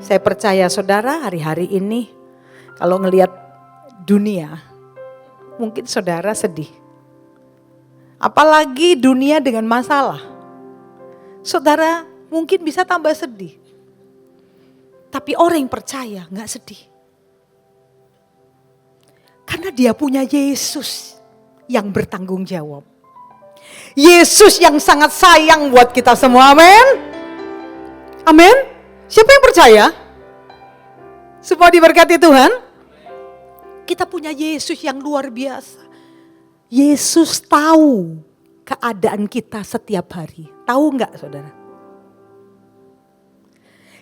Saya percaya saudara hari-hari ini kalau ngelihat dunia, mungkin saudara sedih. Apalagi dunia dengan masalah. Saudara mungkin bisa tambah sedih. Tapi orang yang percaya gak sedih. Karena dia punya Yesus yang bertanggung jawab. Yesus yang sangat sayang buat kita semua, amin. Amin. Siapa yang percaya? Semua diberkati Tuhan. Kita punya Yesus yang luar biasa. Yesus tahu keadaan kita setiap hari. Tahu enggak saudara?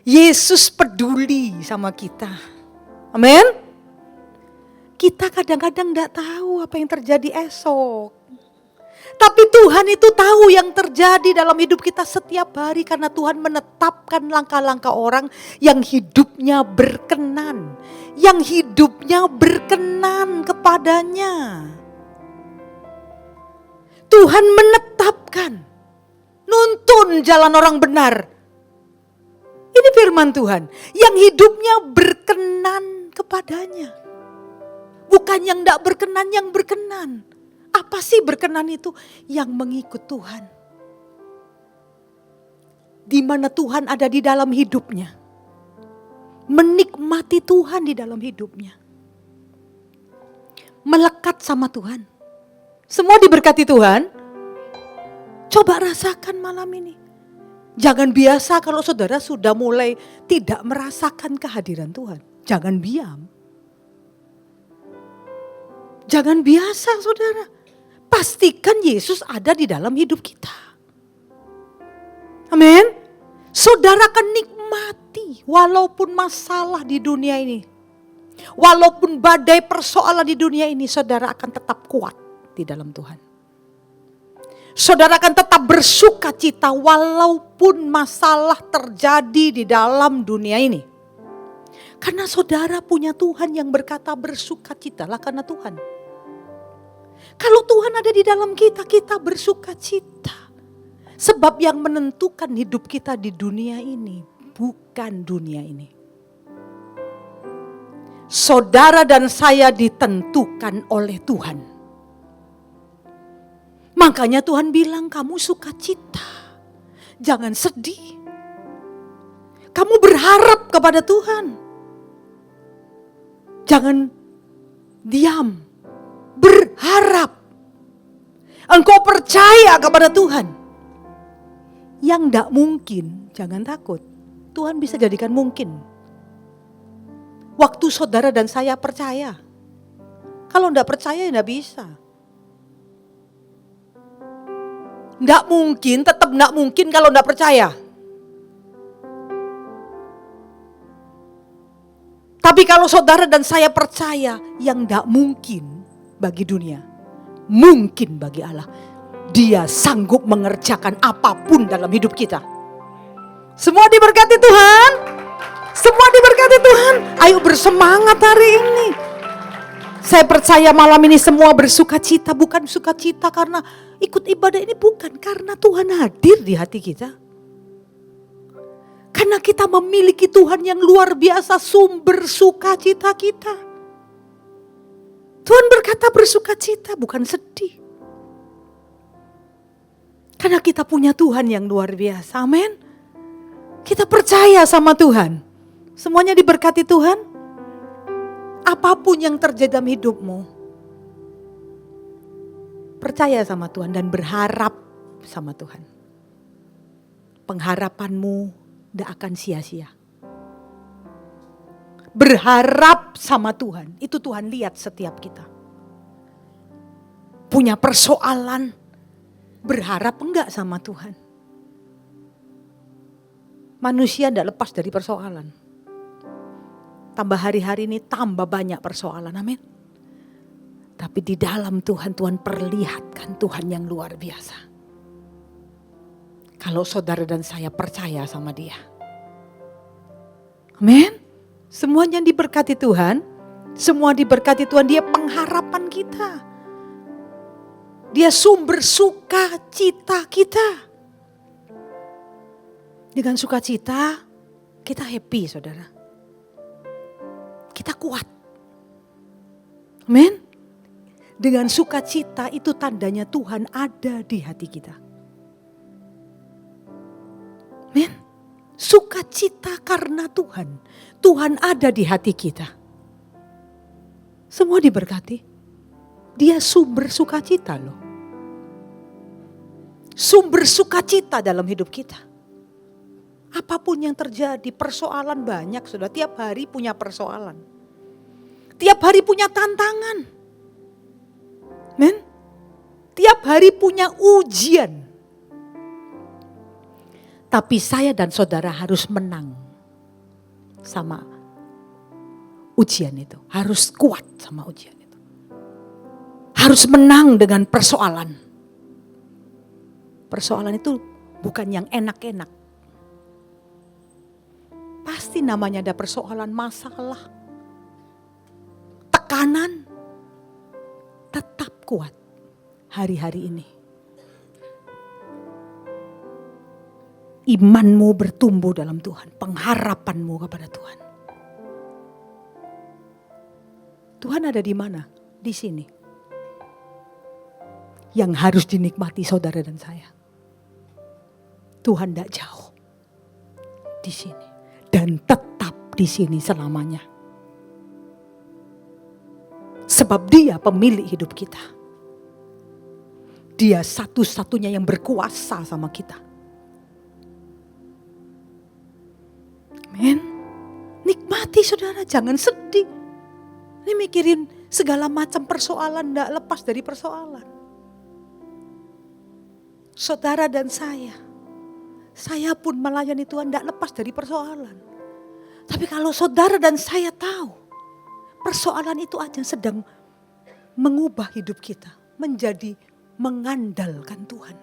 Yesus peduli sama kita. Amin. Kita kadang-kadang enggak tahu apa yang terjadi esok. Tapi Tuhan itu tahu yang terjadi dalam hidup kita setiap hari. Karena Tuhan menetapkan langkah-langkah orang yang hidupnya berkenan. Yang hidupnya berkenan kepadanya. Tuhan menetapkan. Nuntun jalan orang benar. Ini firman Tuhan. Yang hidupnya berkenan kepadanya. Bukan yang tidak berkenan, yang berkenan. Apa sih berkenan itu? Yang mengikut Tuhan. Di mana Tuhan ada di dalam hidupnya. Menikmati Tuhan di dalam hidupnya. Melekat sama Tuhan. Semua diberkati Tuhan. Coba rasakan malam ini. Jangan biasa kalau saudara sudah mulai tidak merasakan kehadiran Tuhan. Jangan diam. Jangan biasa saudara. Pastikan Yesus ada di dalam hidup kita. Amin. Saudara akan nikmati walaupun masalah di dunia ini. Walaupun badai persoalan di dunia ini, saudara akan tetap kuat di dalam Tuhan. Saudara akan tetap bersuka cita walaupun masalah terjadi di dalam dunia ini. Karena saudara punya Tuhan yang berkata bersuka citalah karena Tuhan. Kalau Tuhan ada di dalam kita, kita bersuka cita. Sebab yang menentukan hidup kita di dunia ini bukan dunia ini. Saudara dan saya ditentukan oleh Tuhan. Makanya Tuhan bilang kamu sukacita. Jangan sedih. Kamu berharap kepada Tuhan. Jangan diam. Berharap. Engkau percaya kepada Tuhan. Yang tidak mungkin, jangan takut. Tuhan bisa jadikan mungkin. Waktu saudara dan saya percaya. Kalau tidak percaya tidak bisa. Tidak mungkin, tetap tidak mungkin kalau tidak percaya. Tapi kalau saudara dan saya percaya, yang tidak mungkin bagi dunia, mungkin bagi Allah. Dia sanggup mengerjakan apapun dalam hidup kita. Semua diberkati Tuhan. Semua diberkati Tuhan. Ayo bersemangat hari ini. Saya percaya malam ini semua bersuka cita. Bukan sukacita karena ikut ibadah ini, bukan. Karena Tuhan hadir di hati kita. Karena kita memiliki Tuhan yang luar biasa, sumber sukacita kita. Tuhan berkata bersuka cita, bukan sedih. Karena kita punya Tuhan yang luar biasa, amin. Kita percaya sama Tuhan. Semuanya diberkati Tuhan. Apapun yang terjadi dalam hidupmu, percaya sama Tuhan dan berharap sama Tuhan. Pengharapanmu tidak akan sia-sia. Berharap sama Tuhan, itu Tuhan lihat setiap kita. Punya persoalan, berharap enggak sama Tuhan. Manusia tidak lepas dari persoalan. Tambah hari-hari ini tambah banyak persoalan, amin. Tapi di dalam Tuhan, Tuhan perlihatkan Tuhan yang luar biasa. Kalau saudara dan saya percaya sama Dia. Amin. Semuanya diberkati Tuhan. Semua diberkati Tuhan. Dia pengharapan kita. Dia sumber sukacita kita. Dengan sukacita Kita happy saudara. Kita kuat. Amin. Dengan sukacita itu tandanya Tuhan ada di hati kita. Amin. Sukacita karena Tuhan. Tuhan ada di hati kita. Semua diberkati. Dia sumber sukacita loh. Sumber sukacita dalam hidup kita. Apapun yang terjadi, persoalan banyak sudah. Tiap hari punya persoalan. Tiap hari punya tantangan. Men? Tiap hari punya ujian. Tapi saya dan saudara harus menang sama ujian itu. Harus kuat sama ujian itu. Harus menang dengan persoalan. Persoalan itu bukan yang enak-enak. Pasti namanya ada persoalan, masalah, tekanan. Tetap kuat hari-hari ini. Imanmu bertumbuh dalam Tuhan, pengharapanmu kepada Tuhan. Tuhan ada di mana? Di sini. Yang harus dinikmati saudara dan saya. Tuhan tidak jauh. Di sini. Dan tetap di sini selamanya. Sebab Dia pemilik hidup kita. Dia satu-satunya yang berkuasa sama kita. Amin. Nikmati saudara, jangan sedih. Ini mikirin segala macam persoalan, tidak lepas dari persoalan. Saudara dan saya pun melayani Tuhan tidak lepas dari persoalan. Tapi kalau saudara dan saya tahu, persoalan itu aja sedang mengubah hidup kita menjadi mengandalkan Tuhan.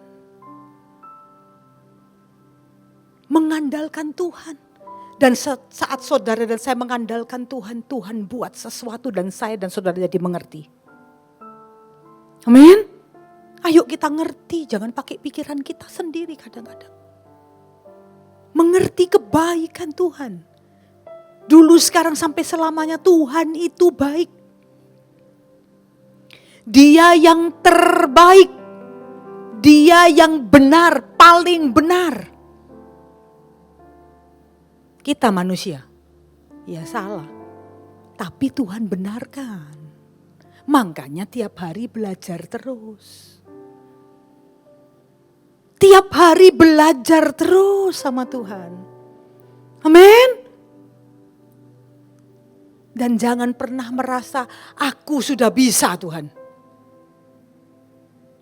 Mengandalkan Tuhan. Dan saat saudara dan saya mengandalkan Tuhan, Tuhan buat sesuatu dan saya dan saudara jadi mengerti. Amin. Ayo kita ngerti, jangan pakai pikiran kita sendiri kadang-kadang. Mengerti kebaikan Tuhan. Dulu, sekarang, sampai selamanya Tuhan itu baik. Dia yang terbaik. Dia yang benar, paling benar. Kita manusia, ya salah. Tapi Tuhan benarkan. Makanya tiap hari belajar terus. Tiap hari belajar terus sama Tuhan. Amin. Dan jangan pernah merasa aku sudah bisa Tuhan.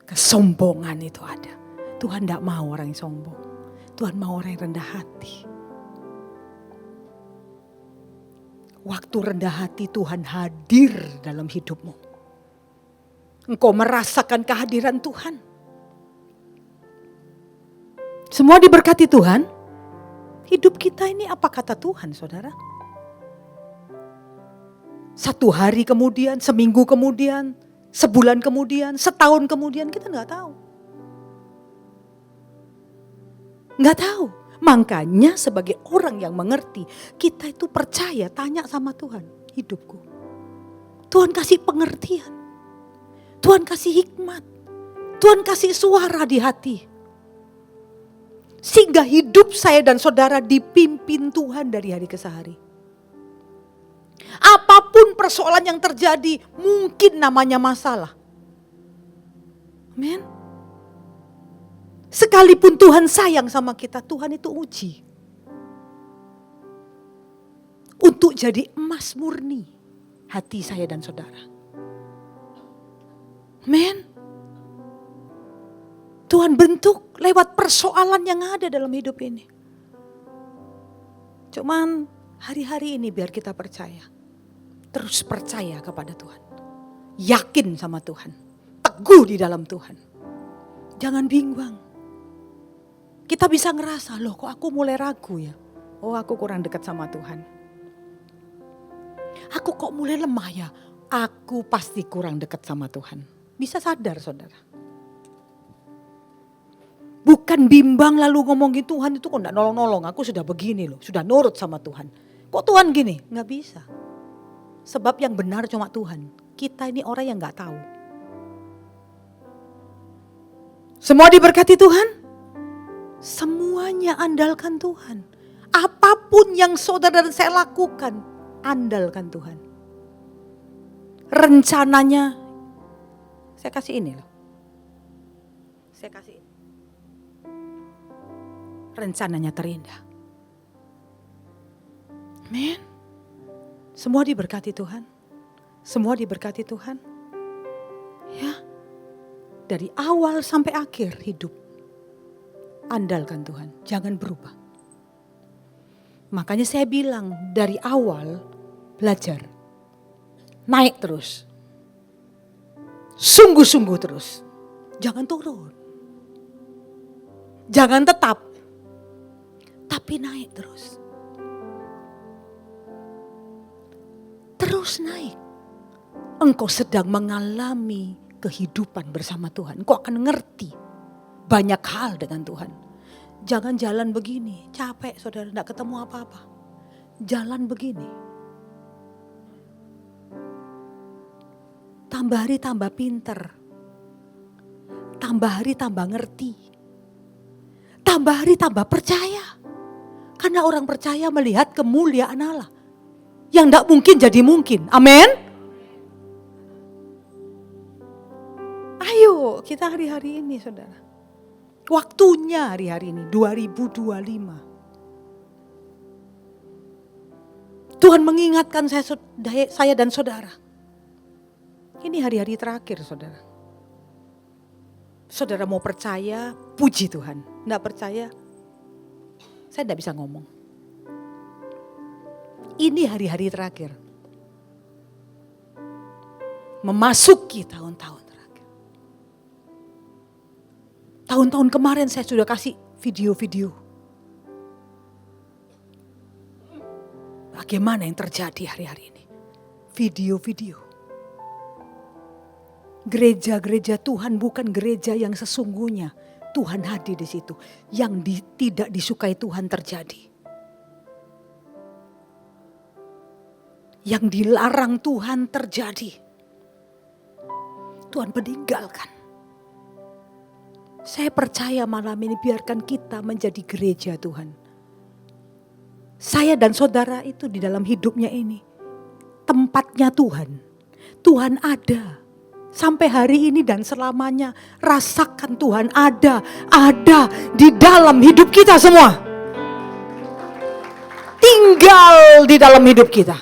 Kesombongan itu ada. Tuhan tidak mau orang yang sombong. Tuhan mau orang yang rendah hati. Waktu rendah hati Tuhan hadir dalam hidupmu. Engkau merasakan kehadiran Tuhan. Semua diberkati Tuhan. Hidup kita ini apa kata Tuhan saudara? Satu hari kemudian, seminggu kemudian, sebulan kemudian, setahun kemudian kita gak tahu. Gak tahu. Makanya sebagai orang yang mengerti, kita itu percaya, tanya sama Tuhan, hidupku. Tuhan kasih pengertian. Tuhan kasih hikmat. Tuhan kasih suara di hati. Sehingga hidup saya dan saudara dipimpin Tuhan dari hari ke hari. Apapun persoalan yang terjadi, mungkin namanya masalah. Amin. Sekalipun Tuhan sayang sama kita, Tuhan itu uji. Untuk jadi emas murni hati saya dan saudara. Amin. Tuhan bentuk lewat persoalan yang ada dalam hidup ini. Cuman hari-hari ini biar kita percaya. Terus percaya kepada Tuhan. Yakin sama Tuhan. Teguh di dalam Tuhan. Jangan bimbang. Kita bisa ngerasa, loh kok aku mulai ragu ya. Oh aku kurang dekat sama Tuhan. Aku kok mulai lemah ya. Aku pasti kurang dekat sama Tuhan. Bisa sadar saudara. Bukan bimbang lalu ngomongin Tuhan itu kok gak nolong-nolong. Aku sudah begini loh, sudah nurut sama Tuhan. Kok Tuhan gini? Gak bisa. Sebab yang benar cuma Tuhan. Kita ini orang yang gak tahu. Semua diberkati Tuhan. Semuanya andalkan Tuhan. Apapun yang saudara dan saya lakukan, andalkan Tuhan. Rencananya, saya kasih ini loh. Saya kasih ini. Rencananya terindah. Amin. Semua diberkati Tuhan. Semua diberkati Tuhan. Ya. Dari awal sampai akhir hidup. Andalkan Tuhan. Jangan berubah. Makanya saya bilang dari awal belajar. Naik terus. Sungguh-sungguh terus. Jangan turun. Jangan tetap. Tapi naik terus. Terus naik. Engkau sedang mengalami kehidupan bersama Tuhan. Engkau akan ngerti banyak hal dengan Tuhan. Jangan jalan begini. Capek saudara, tidak ketemu apa-apa. Jalan begini. Tambah hari tambah pinter. Tambah hari tambah ngerti. Tambah hari tambah percaya. Karena orang percaya melihat kemuliaan Allah. Yang tidak mungkin jadi mungkin. Amin. Ayo kita hari-hari ini saudara. Waktunya hari-hari ini 2025. Tuhan mengingatkan saya dan saudara. Ini hari-hari terakhir saudara. Saudara mau percaya, puji Tuhan. Tidak percaya, saya tidak bisa ngomong. Ini hari-hari terakhir. Memasuki tahun-tahun terakhir. Tahun-tahun kemarin saya sudah kasih video-video. Bagaimana yang terjadi hari-hari ini. Video-video. Gereja-gereja Tuhan bukan gereja yang sesungguhnya. Tuhan hadir di situ. Yang tidak disukai Tuhan terjadi. Yang dilarang Tuhan terjadi. Tuhan meninggalkan. Saya percaya malam ini biarkan kita menjadi gereja Tuhan. Saya dan saudara itu di dalam hidupnya ini. Tempatnya Tuhan. Tuhan ada. Sampai hari ini dan selamanya rasakan Tuhan ada di dalam hidup kita semua. Tinggal di dalam hidup kita.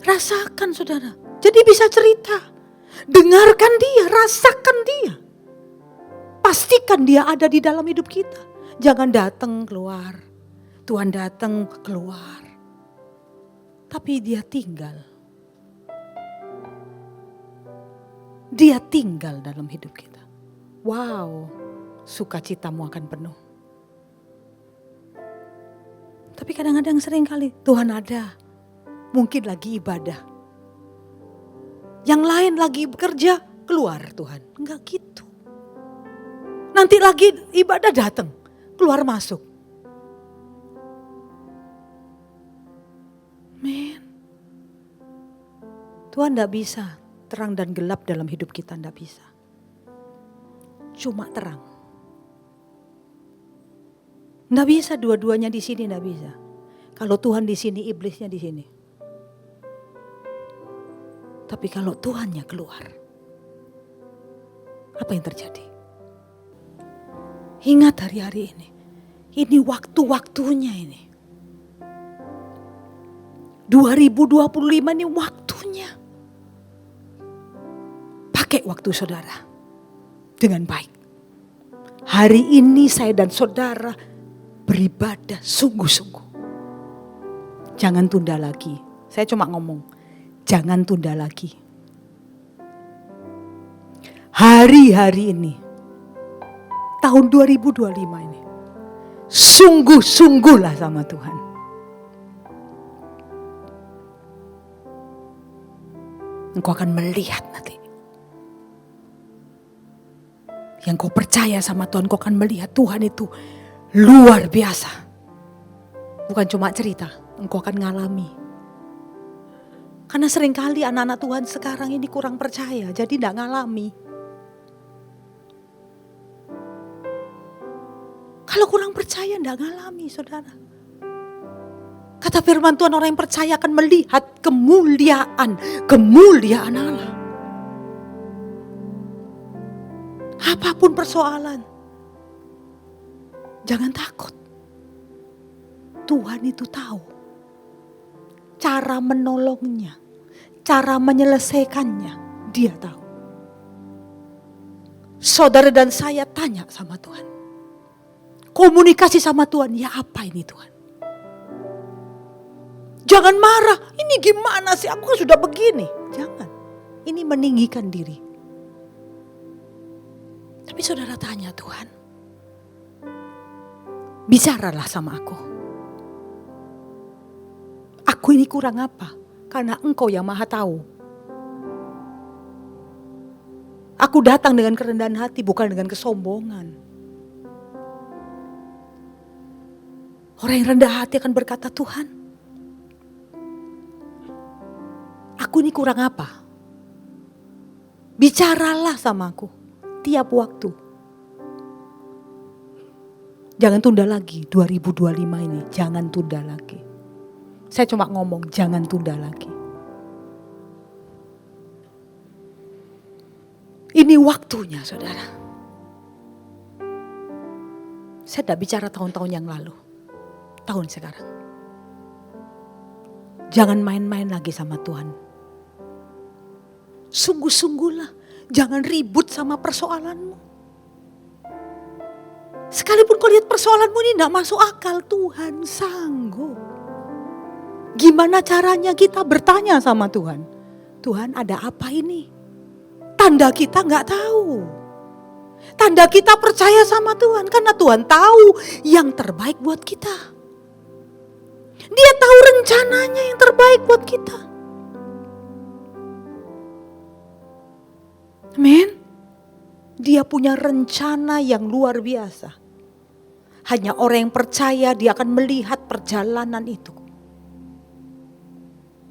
Rasakan saudara. Jadi bisa cerita. Dengarkan dia, rasakan dia. Pastikan dia ada di dalam hidup kita. Jangan datang keluar. Tuhan datang keluar. Tapi dia tinggal. Dia tinggal dalam hidup kita. Wow, sukacitamu akan penuh. Tapi kadang-kadang sering kali Tuhan ada. Mungkin lagi ibadah. Yang lain lagi bekerja, keluar Tuhan. Enggak gitu. Nanti lagi ibadah datang, keluar masuk. Men. Tuhan enggak bisa. Terang dan gelap dalam hidup kita enggak bisa. Cuma terang. Enggak bisa dua-duanya di sini, enggak bisa. Kalau Tuhan di sini, iblisnya di sini. Tapi kalau Tuhannya keluar, apa yang terjadi? Ingat hari-hari ini. Ini waktu-waktunya ini. 2025 ini waktunya. Pakai waktu saudara dengan baik. Hari ini saya dan saudara beribadah sungguh-sungguh. Jangan tunda lagi. Saya cuma ngomong, jangan tunda lagi. Hari-hari ini, tahun 2025 ini, sungguh-sungguhlah sama Tuhan. Engkau akan melihat nanti. Yang kau percaya sama Tuhan, kau akan melihat Tuhan itu luar biasa. Bukan cuma cerita, engkau akan ngalami. Karena seringkali anak-anak Tuhan sekarang ini kurang percaya, jadi tidak ngalami. Kalau kurang percaya tidak ngalami, saudara. Kata firman Tuhan, orang yang percaya akan melihat kemuliaan Allah. Apapun persoalan, jangan takut. Tuhan itu tahu cara menolongnya, cara menyelesaikannya, Dia tahu. Saudara dan saya tanya sama Tuhan, komunikasi sama Tuhan, ya apa ini Tuhan? Jangan marah, ini gimana sih, aku kan sudah begini. Jangan, ini meninggikan diri. Tapi saudara tanya, Tuhan, bicaralah sama aku. Aku ini kurang apa? Karena Engkau yang Maha tahu. Aku datang dengan kerendahan hati, bukan dengan kesombongan. Orang yang rendah hati akan berkata, Tuhan, aku ini kurang apa? Bicaralah sama aku tiap waktu. Jangan tunda lagi 2025 ini, jangan tunda lagi. Saya cuma ngomong jangan tunda lagi. Ini waktunya, saudara. Saya tidak bicara tahun-tahun yang lalu, tahun sekarang. Jangan main-main lagi sama Tuhan. Sungguh-sungguhlah, jangan ribut sama persoalanmu. Sekalipun kau lihat persoalanmu ini tidak masuk akal, Tuhan sanggup. Gimana caranya kita bertanya sama Tuhan? Tuhan, ada apa ini? Tanda kita nggak tahu. Tanda kita percaya sama Tuhan karena Tuhan tahu yang terbaik buat kita. Dia tahu rencananya yang terbaik buat kita. Amin. Dia punya rencana yang luar biasa. Hanya orang yang percaya dia akan melihat perjalanan itu.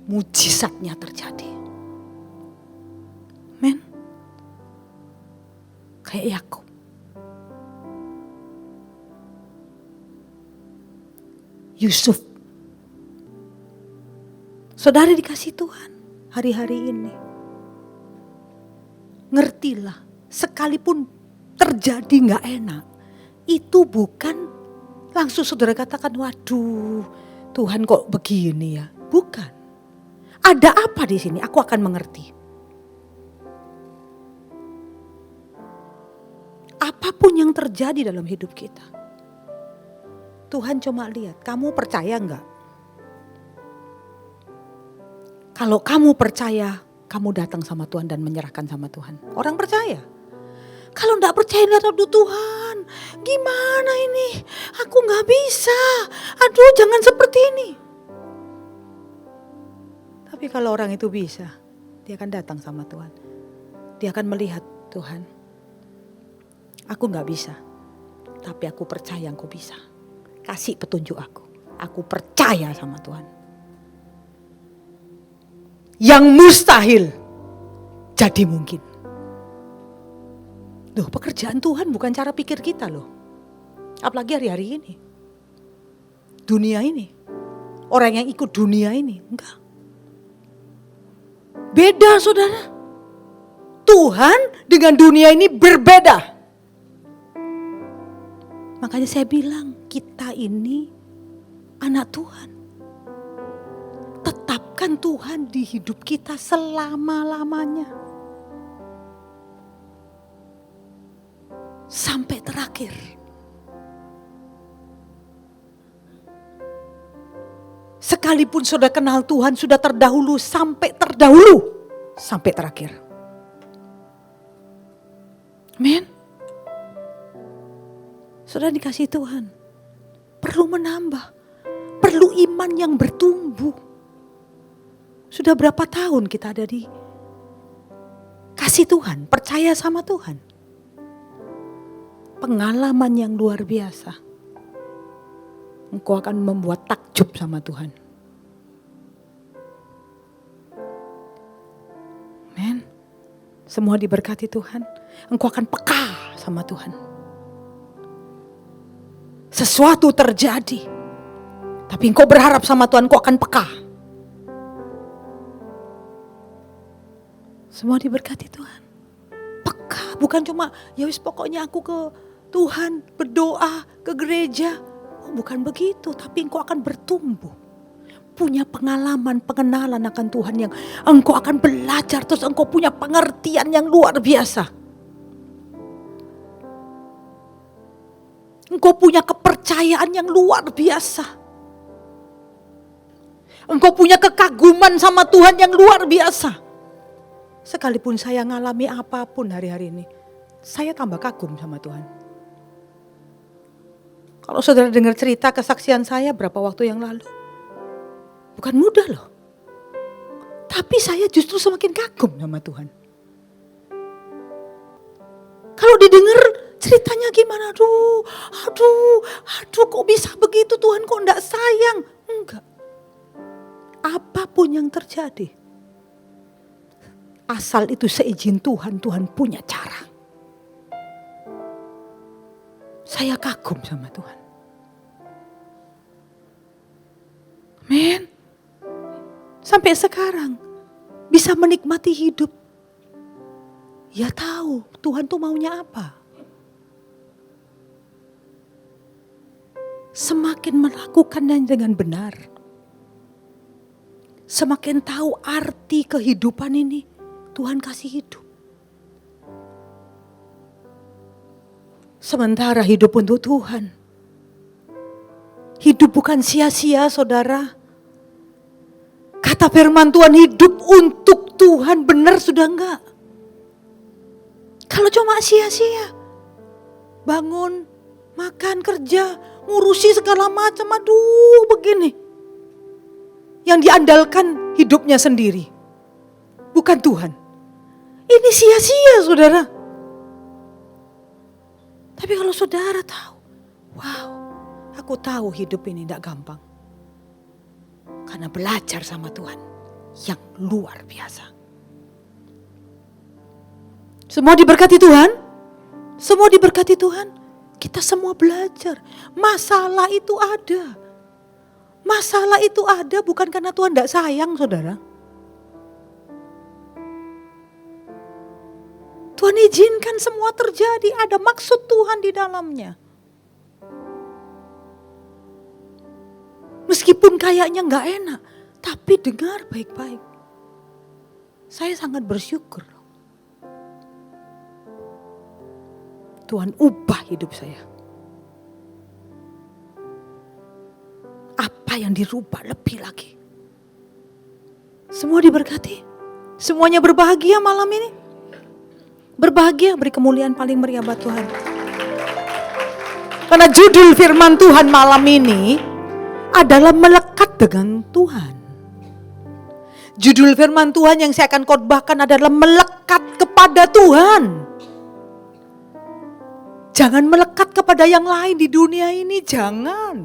Mujizatnya terjadi. Amin. Kayak Yakub. Yusuf. Saudara dikasih Tuhan hari-hari ini. Ngertilah, sekalipun terjadi gak enak, itu bukan langsung saudara katakan, waduh Tuhan kok begini ya. Bukan. Ada apa di sini? Aku akan mengerti. Apapun yang terjadi dalam hidup kita, Tuhan cuma lihat, kamu percaya enggak? Kalau kamu percaya, kamu datang sama Tuhan dan menyerahkan sama Tuhan. Orang percaya. Kalau enggak percaya, lihat, aduh Tuhan, gimana ini? Aku enggak bisa. Aduh, jangan seperti ini. Tapi kalau orang itu bisa, dia akan datang sama Tuhan. Dia akan melihat, Tuhan, aku enggak bisa. Tapi aku percaya Engkau bisa. Kasih petunjuk aku. Aku percaya sama Tuhan. Yang mustahil jadi mungkin. Loh, pekerjaan Tuhan bukan cara pikir kita loh. Apalagi hari-hari ini. Dunia ini. Orang yang ikut dunia ini. Enggak. Beda saudara. Tuhan dengan dunia ini berbeda. Makanya saya bilang kita ini anak Tuhan. Tetapkan Tuhan di hidup kita selama-lamanya. Sampai terakhir. Sekalipun sudah kenal Tuhan, sudah terdahulu sampai terdahulu. Sampai terakhir. Amin. Sudah dikasih Tuhan. Perlu menambah. Perlu iman yang bertumbuh. Sudah berapa tahun kita ada di kasih Tuhan, percaya sama Tuhan. pengalaman yang luar biasa, engkau akan membuat takjub sama Tuhan. Amen. Semua diberkati Tuhan. Engkau akan peka sama Tuhan. Sesuatu terjadi, tapi engkau berharap sama Tuhan, engkau akan peka. Semua diberkati Tuhan. Peka, bukan cuma ya wis pokoknya aku ke Tuhan berdoa ke gereja. Oh, bukan begitu, tapi engkau akan bertumbuh. Punya pengalaman, pengenalan akan Tuhan yang engkau akan belajar, terus engkau punya pengertian yang luar biasa. Engkau punya kepercayaan yang luar biasa. Engkau punya kekaguman sama Tuhan yang luar biasa. Sekalipun saya ngalami apapun hari-hari ini, saya tambah kagum sama Tuhan. Kalau saudara dengar cerita kesaksian saya berapa waktu yang lalu, bukan mudah loh. Tapi saya justru semakin kagum sama Tuhan. Kalau didengar ceritanya gimana, aduh kok bisa begitu Tuhan, kok enggak sayang. Enggak. Apapun yang terjadi, asal itu seizin Tuhan, Tuhan punya cara. Saya kagum sama Tuhan. Amin. Sampai sekarang bisa menikmati hidup. Ya tahu Tuhan tuh maunya apa. Semakin melakukannya dengan benar, semakin tahu arti kehidupan ini, Tuhan kasih hidup. Sementara hidup untuk Tuhan. Hidup bukan sia-sia, saudara. Kata firman Tuhan, hidup untuk Tuhan benar sudah enggak. Kalau cuma sia-sia, bangun, makan, kerja, ngurusi segala macam, aduh begini. Yang diandalkan hidupnya sendiri, bukan Tuhan. Ini sia-sia, saudara. Tapi kalau saudara tahu, wow, aku tahu hidup ini tidak gampang. Karena belajar sama Tuhan yang luar biasa. Semua diberkati Tuhan. Semua diberkati Tuhan. Kita semua belajar. Masalah itu ada. Masalah itu ada bukan karena Tuhan tidak sayang, saudara. Tuhan izinkan semua terjadi, ada maksud Tuhan di dalamnya. Meskipun kayaknya gak enak, tapi dengar baik-baik. Saya sangat bersyukur. Tuhan ubah hidup saya. Apa yang dirubah lebih lagi. Semua diberkati. Semuanya berbahagia malam ini. Berbahagia, beri kemuliaan paling meriah buat Tuhan. Karena judul firman Tuhan malam ini adalah melekat dengan Tuhan. Judul firman Tuhan yang saya akan khotbahkan adalah melekat kepada Tuhan. Jangan melekat kepada yang lain di dunia ini, jangan.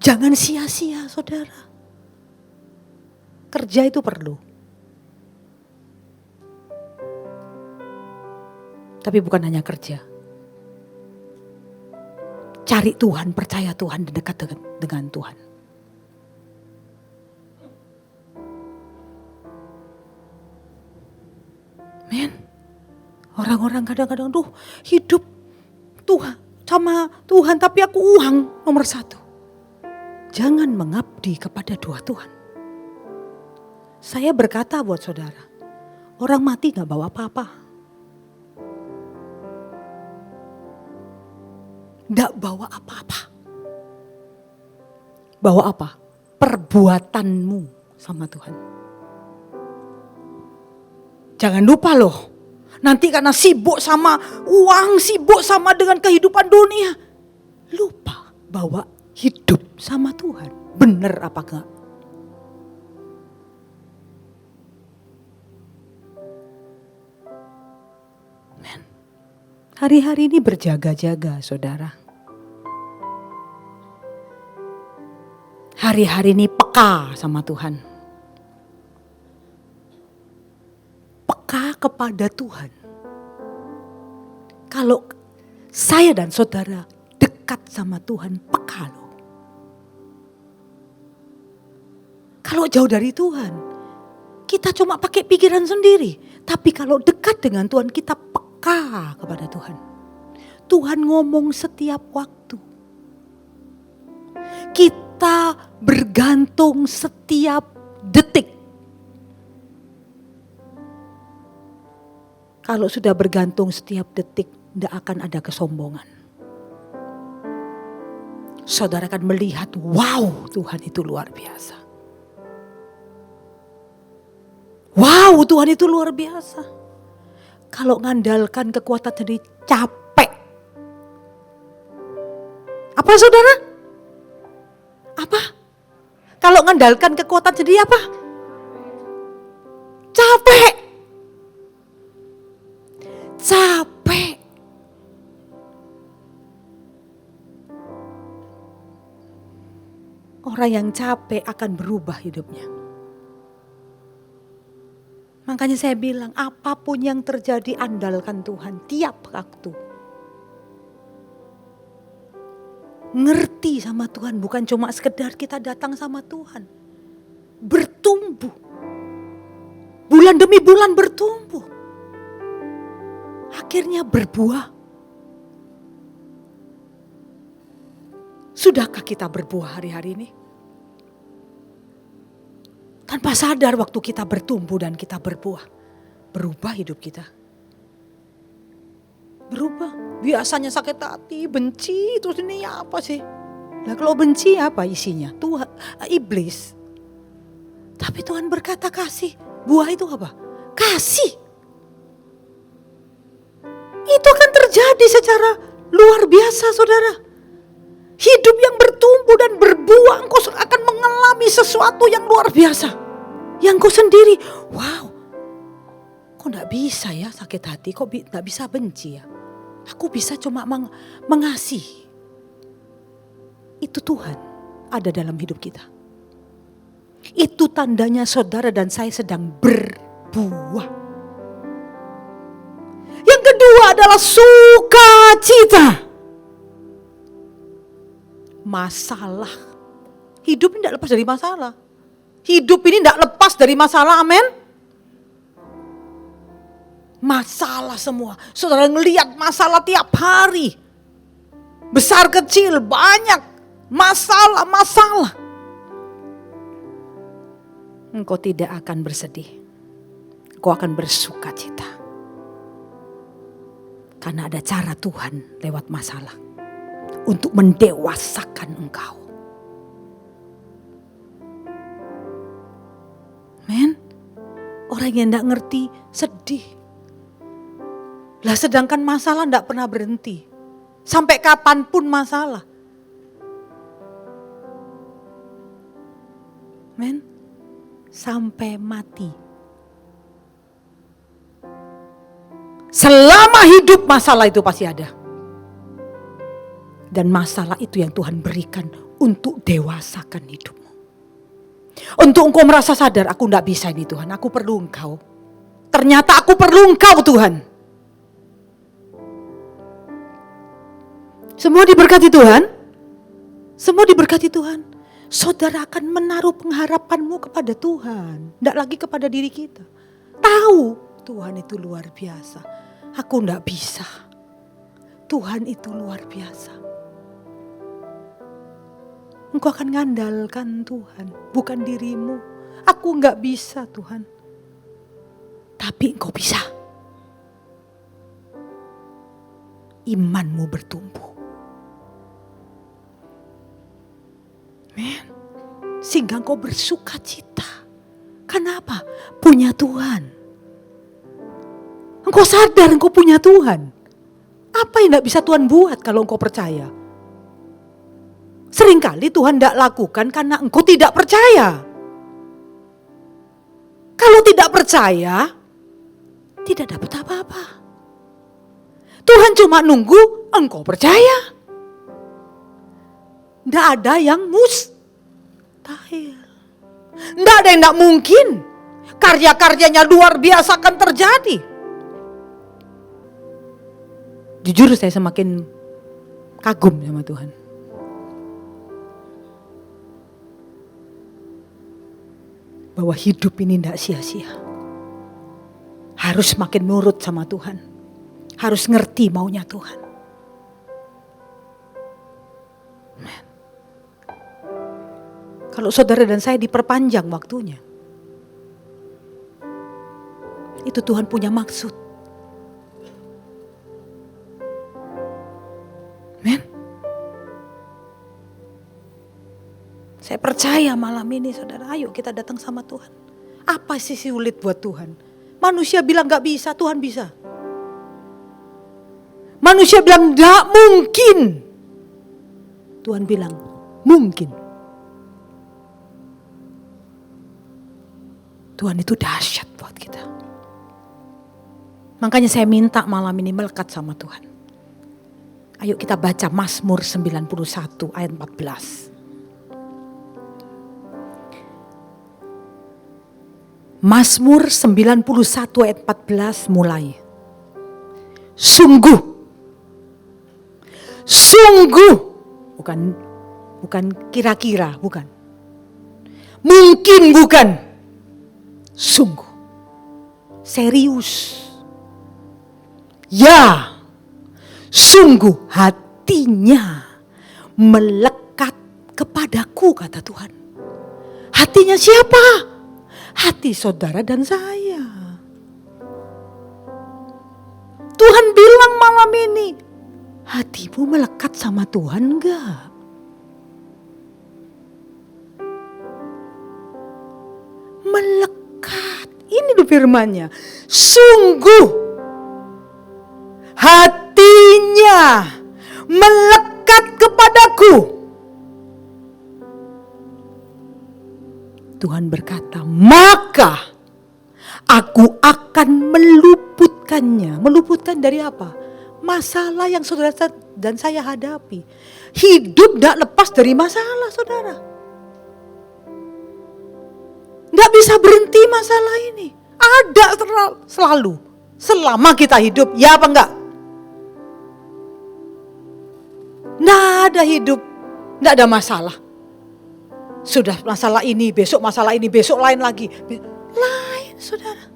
Jangan sia-sia, saudara. Kerja itu perlu. Tapi bukan hanya kerja. Cari Tuhan, percaya Tuhan, dan dekat dengan Tuhan. Men, orang-orang kadang-kadang, hidup Tuhan sama Tuhan, tapi aku uang nomor satu. Jangan mengabdi kepada dua Tuhan. Saya berkata buat saudara, orang mati gak bawa apa-apa. Gak bawa apa-apa. Bawa apa? Perbuatanmu sama Tuhan. Jangan lupa loh. Nanti karena sibuk sama uang, sibuk sama dengan kehidupan dunia. Lupa bawa hidup sama Tuhan. Bener apa enggak? Amen. Hari-hari ini berjaga-jaga, saudara. Hari-hari ini peka sama Tuhan. Peka kepada Tuhan. Kalau saya dan saudara dekat sama Tuhan, peka loh. Kalau jauh dari Tuhan, kita cuma pakai pikiran sendiri. Tapi kalau dekat dengan Tuhan, kita peka kepada Tuhan. Tuhan ngomong setiap waktu. Kita bergantung setiap detik. Kalau sudah bergantung setiap detik, tidak akan ada kesombongan. Saudara akan melihat, wow, Tuhan itu luar biasa. Wow, Tuhan itu luar biasa. Kalau ngandalkan kekuatan sendiri, capek. Apa saudara? Apa? Kalau ngandalkan kekuatan sendiri apa? Capek. Capek. Orang yang capek akan berubah hidupnya. Makanya saya bilang, apapun yang terjadi, andalkan Tuhan tiap waktu. Ngerti sama Tuhan, bukan cuma sekedar kita datang sama Tuhan. Bertumbuh. Bulan demi bulan bertumbuh. Akhirnya berbuah. Sudahkah kita berbuah hari-hari ini? Tanpa sadar waktu kita bertumbuh dan kita berbuah. Berubah hidup kita. Berubah. Biasanya sakit hati, benci, terus ini apa sih? Nah kalau benci apa isinya? Tuhan, iblis. Tapi Tuhan berkata kasih. Buah itu apa? Kasih. Itu akan terjadi secara luar biasa, saudara. Hidup yang bertumbuh dan berbuah, engkau akan mengalami sesuatu yang luar biasa. Yang kau sendiri, wow, kok gak bisa ya sakit hati, kok gak bisa benci ya. Aku bisa cuma mengasihi. Itu Tuhan ada dalam hidup kita. Itu tandanya saudara dan saya sedang berbuah. Yang kedua adalah sukacita. Masalah. Hidup ini tidak lepas dari masalah. Hidup ini tidak lepas dari masalah, amin. Masalah semua. Saudara ngelihat masalah tiap hari. Besar kecil, banyak. Masalah. Engkau tidak akan bersedih. Engkau akan bersukacita. Karena ada cara Tuhan lewat masalah. Untuk mendewasakan engkau. Men, orang yang tidak ngerti sedih. Lah sedangkan masalah tidak pernah berhenti. Sampai kapanpun masalah. Men, sampai mati. Selama hidup masalah itu pasti ada. Dan masalah itu yang Tuhan berikan untuk dewasakan hidupmu. Untuk engkau merasa sadar, aku tidak bisa ini Tuhan, aku perlu engkau. Ternyata aku perlu engkau Tuhan. Semua diberkati Tuhan. Semua diberkati Tuhan. Saudara akan menaruh pengharapanmu kepada Tuhan. Tidak lagi kepada diri kita. Tahu Tuhan itu luar biasa. Aku tidak bisa. Tuhan itu luar biasa. Engkau akan ngandalkan Tuhan, bukan dirimu. Aku enggak bisa Tuhan. Tapi engkau bisa. Imanmu bertumbuh. Men, sehingga engkau bersuka cita. Kenapa? Punya Tuhan. Engkau sadar engkau punya Tuhan. Apa yang enggak bisa Tuhan buat kalau engkau percaya? Seringkali Tuhan tidak lakukan karena engkau tidak percaya. Kalau tidak percaya, tidak dapat apa-apa. Tuhan cuma nunggu engkau percaya. Tidak ada yang mustahil. Tidak ada yang tidak mungkin. Karya-karyanya luar biasa akan terjadi. Jujur saya semakin kagum sama Tuhan. Bahwa hidup ini tidak sia-sia. Harus makin nurut sama Tuhan. Harus ngerti maunya Tuhan. Amen. Kalau saudara dan saya diperpanjang waktunya, itu Tuhan punya maksud. Amen. Saya percaya malam ini saudara, ayo kita datang sama Tuhan. Apa sih sulit buat Tuhan? Manusia bilang gak bisa, Tuhan bisa. Manusia bilang gak mungkin, Tuhan bilang mungkin. Tuhan itu dahsyat buat kita. Makanya saya minta malam ini melekat sama Tuhan. Ayo kita baca Mazmur 91 ayat 14. Mazmur 91 ayat 14 mulai. Sungguh, bukan kira-kira, bukan. Mungkin bukan. Sungguh. Serius. Ya, sungguh hatinya melekat kepadaku, kata Tuhan. Hatinya siapa? Hati saudara dan saya. Tuhan bilang malam ini, hatimu melekat sama Tuhan enggak? Melekat, ini tuh firman-Nya. Sungguh hatinya melekat kepadaku. Tuhan berkata, maka aku akan meluputkannya. Meluputkan dari apa? Masalah yang saudara dan saya hadapi. Hidup tidak lepas dari masalah, saudara. Tidak bisa berhenti masalah ini. Ada selalu. Selama kita hidup, ya apa enggak? Tidak ada hidup, tidak ada masalah. Sudah masalah ini, besok lain lagi. Lain, saudara.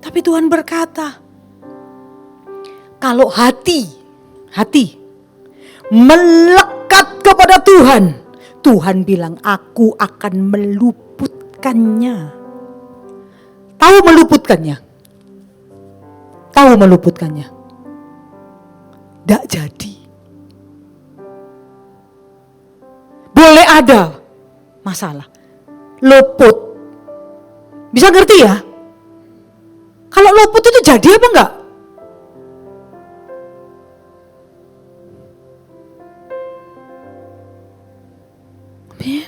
Tapi Tuhan berkata, kalau hati melekat kepada Tuhan, Tuhan bilang, aku akan meluputkannya. Tahu meluputkannya? Tahu meluputkannya? Tidak jadi. Boleh ada masalah, luput. Bisa ngerti ya? Kalau luput itu jadi apa enggak? Amin.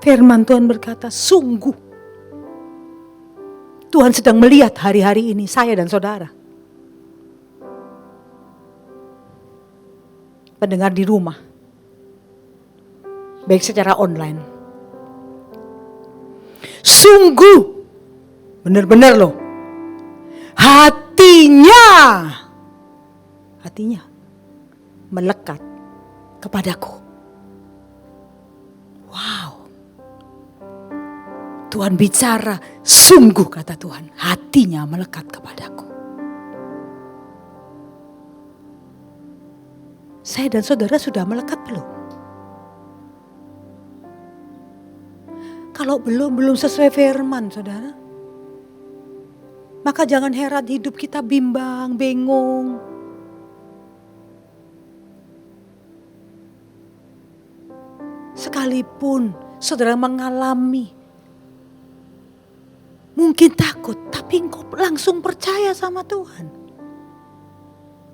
Firman Tuhan berkata, sungguh Tuhan sedang melihat hari-hari ini saya dan saudara. Pendengar di rumah, baik secara online. Sungguh, benar-benar loh, hatinya melekat kepadaku. Wow. Tuhan bicara, sungguh kata Tuhan, hatinya melekat kepadaku. Saya dan saudara sudah melekat belum? Kalau belum sesuai firman saudara, maka jangan heran hidup kita bimbang, bingung. Sekalipun saudara mengalami, mungkin takut, tapi engkau langsung percaya sama Tuhan.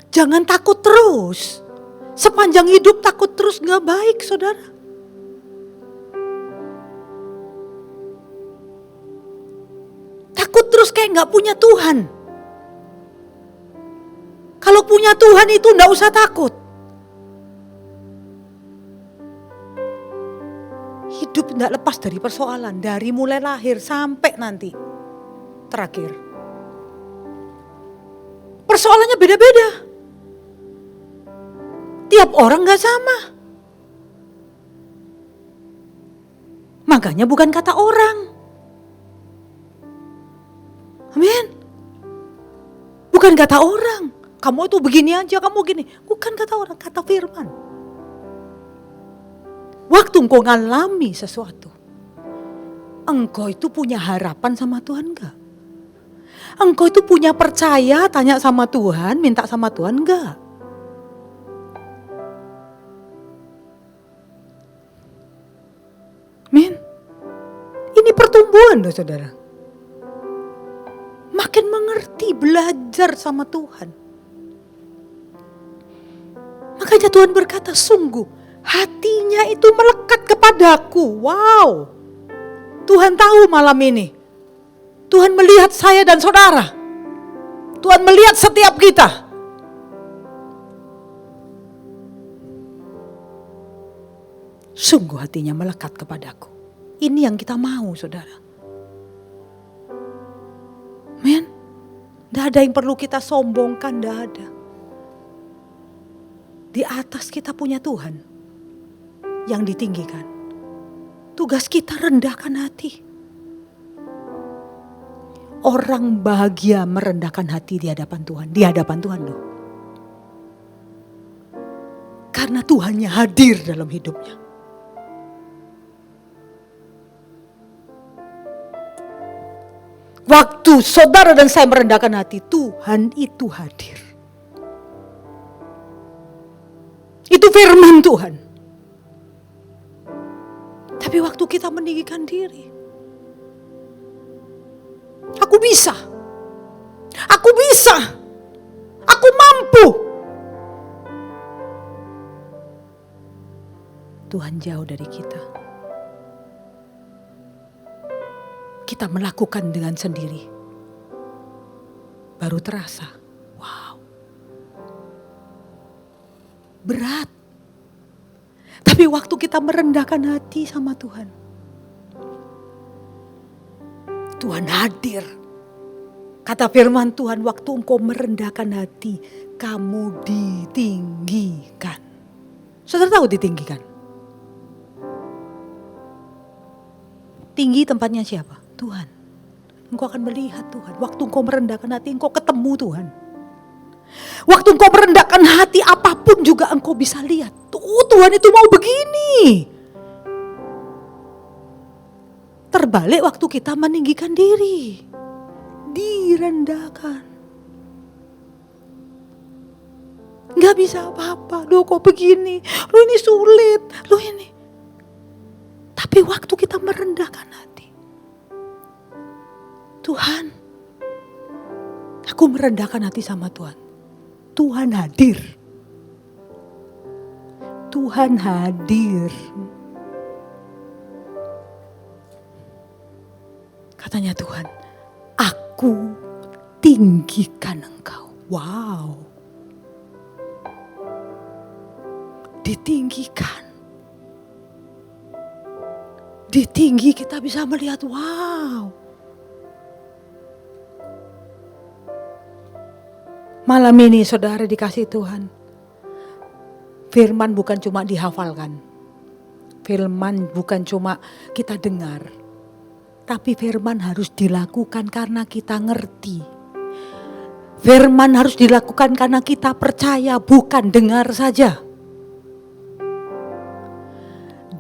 Jangan takut terus. Sepanjang hidup takut terus gak baik saudara. terus kayak gak punya Tuhan. Kalau punya Tuhan itu gak usah takut. Hidup gak lepas dari persoalan. Dari mulai lahir sampai nanti terakhir. Persoalannya beda-beda. Tiap orang gak sama. Makanya bukan kata orang. Amin. Bukan kata orang. Kamu itu begini aja, kamu gini. Bukan kata orang, kata firman. Waktu engkau ngalami sesuatu, engkau itu punya harapan sama Tuhan enggak? Engkau itu punya percaya, tanya sama Tuhan, minta sama Tuhan enggak? Amin. Ini pertumbuhan loh saudara. Makin mengerti, belajar sama Tuhan. Makanya Tuhan berkata, sungguh hatinya itu melekat kepadaku. Wow. Tuhan tahu malam ini. Tuhan melihat saya dan saudara. Tuhan melihat setiap kita. Sungguh hatinya melekat kepadaku. Ini yang kita mau saudara. Men, tidak ada yang perlu kita sombongkan, tidak ada. Di atas kita punya Tuhan yang ditinggikan. Tugas kita rendahkan hati. Orang bahagia merendahkan hati di hadapan Tuhan. Di hadapan Tuhan loh. Karena Tuhannya hadir dalam hidupnya. Waktu saudara dan saya merendahkan hati, Tuhan itu hadir. Itu firman Tuhan. Tapi waktu kita meninggikan diri, aku bisa, aku mampu. Tuhan jauh dari kita. Kita melakukan dengan sendiri. Baru terasa, wow. Berat. Tapi waktu kita merendahkan hati sama Tuhan, Tuhan hadir. Kata firman Tuhan, waktu engkau merendahkan hati, kamu ditinggikan. Saudara tahu ditinggikan? Tinggi tempatnya siapa? Tuhan. Engkau akan melihat Tuhan. Waktu engkau merendahkan hati, engkau ketemu Tuhan. Waktu engkau merendahkan hati, apapun juga engkau bisa lihat. Tuhan itu mau begini. Terbalik waktu kita meninggikan diri. Direndahkan. Gak bisa apa-apa. Loh kok begini. Loh ini sulit. Loh ini. Tapi waktu kita merendahkan hati. Tuhan. Aku merendahkan hati sama Tuhan. Tuhan hadir. Tuhan hadir. Katanya Tuhan, aku tinggikan engkau. Wow. Ditinggikan. Di tinggi kita bisa melihat, wow. Malam ini saudara dikasih Tuhan. Firman bukan cuma dihafalkan. Firman bukan cuma kita dengar. Tapi firman harus dilakukan karena kita ngerti. Firman harus dilakukan karena kita percaya, bukan dengar saja.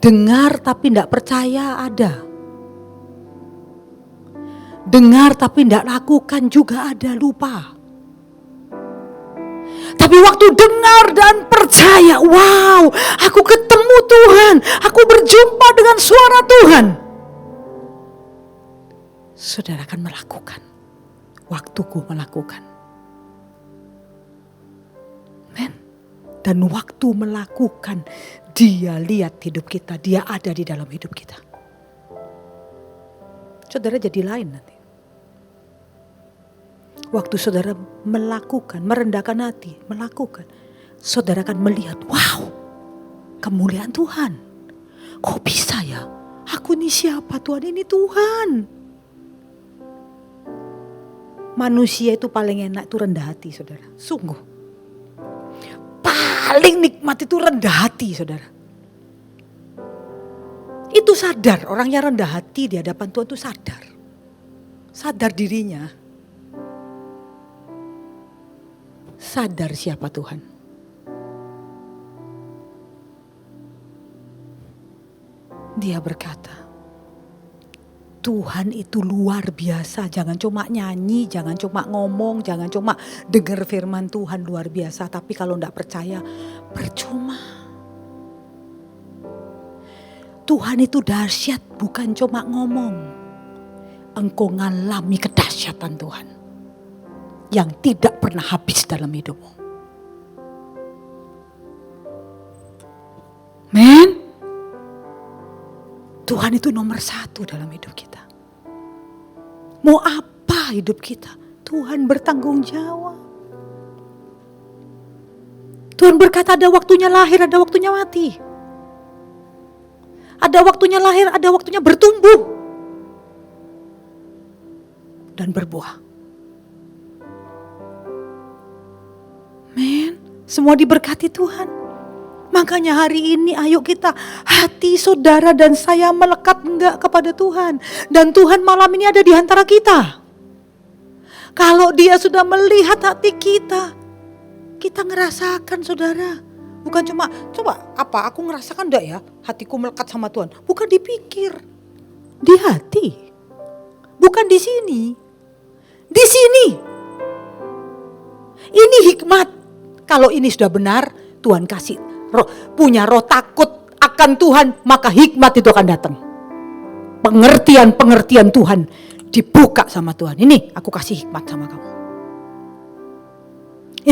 Dengar tapi tidak percaya ada. Dengar tapi tidak lakukan juga ada, lupa. Tapi waktu dengar dan percaya, wow, aku ketemu Tuhan, aku berjumpa dengan suara Tuhan. Saudara akan melakukan, waktuku melakukan. Men. Dan waktu melakukan, dia lihat hidup kita, dia ada di dalam hidup kita. Saudara jadi lain nanti. Waktu saudara melakukan, merendahkan hati, melakukan, saudara akan melihat, wow, kemuliaan Tuhan. Kok bisa ya? Aku ini siapa Tuhan? Ini Tuhan. Manusia itu paling enak itu rendah hati, saudara. Sungguh. Paling nikmat itu rendah hati, saudara. Itu sadar, orang yang rendah hati di hadapan Tuhan itu sadar. Sadar dirinya. Sadar siapa Tuhan. Dia berkata, Tuhan itu luar biasa. Jangan cuma nyanyi, jangan cuma ngomong, jangan cuma dengar firman Tuhan luar biasa. Tapi kalau enggak percaya, percuma. Tuhan itu dahsyat, bukan cuma ngomong. Engkau ngalami kedahsyatan Tuhan yang tidak pernah habis dalam hidupmu. Men, Tuhan itu nomor 1 dalam hidup kita. Mau apa hidup kita? Tuhan bertanggung jawab. Tuhan berkata ada waktunya lahir, ada waktunya mati. Ada waktunya lahir, ada waktunya bertumbuh. Dan berbuah. Men, semua diberkati Tuhan. Makanya hari ini ayo kita, hati saudara dan saya melekat enggak kepada Tuhan. Dan Tuhan malam ini ada di antara kita. Kalau dia sudah melihat hati kita, kita ngerasakan saudara. Bukan cuma, coba apa aku ngerasakan enggak ya hatiku melekat sama Tuhan. Bukan dipikir, di hati. Bukan di sini. Di sini. Ini hikmat. Kalau ini sudah benar, Tuhan kasih punya roh takut akan Tuhan, maka hikmat itu akan datang. Pengertian Tuhan dibuka sama Tuhan. Ini aku kasih hikmat sama kamu.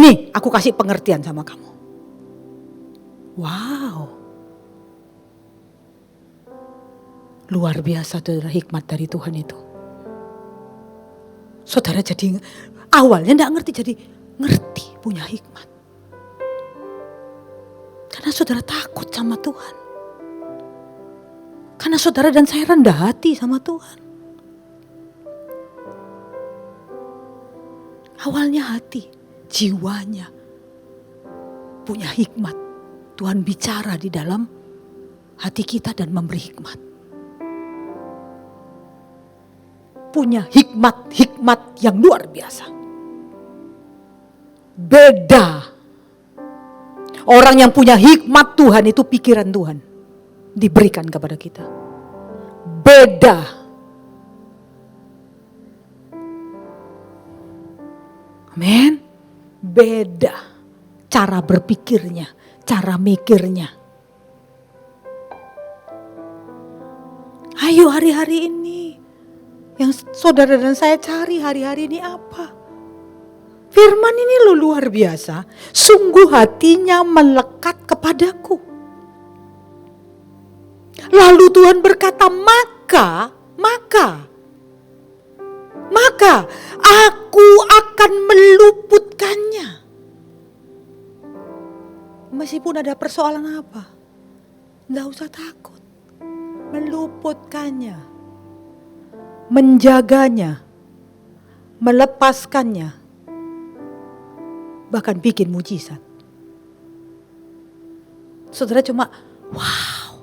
Ini aku kasih pengertian sama kamu. Wow. Luar biasa saudara hikmat dari Tuhan itu. Saudara jadi awalnya enggak ngerti, jadi ngerti, punya hikmat. Karena saudara takut sama Tuhan. Karena saudara dan saya rendah hati sama Tuhan. Awalnya hati, jiwanya punya hikmat. Tuhan bicara di dalam hati kita dan memberi hikmat. Punya hikmat yang luar biasa. Beda. Orang yang punya hikmat Tuhan itu pikiran Tuhan diberikan kepada kita. Beda. Amin. Beda cara berpikirnya, cara mikirnya. Ayo hari-hari ini yang saudara dan saya cari hari-hari ini apa? Firman ini lo luar biasa. Sungguh hatinya melekat kepadaku. Lalu Tuhan berkata, maka aku akan meluputkannya. Meskipun ada persoalan apa, enggak usah takut. Meluputkannya, menjaganya, melepaskannya. Bahkan bikin mujizat. Saudara cuma, wow.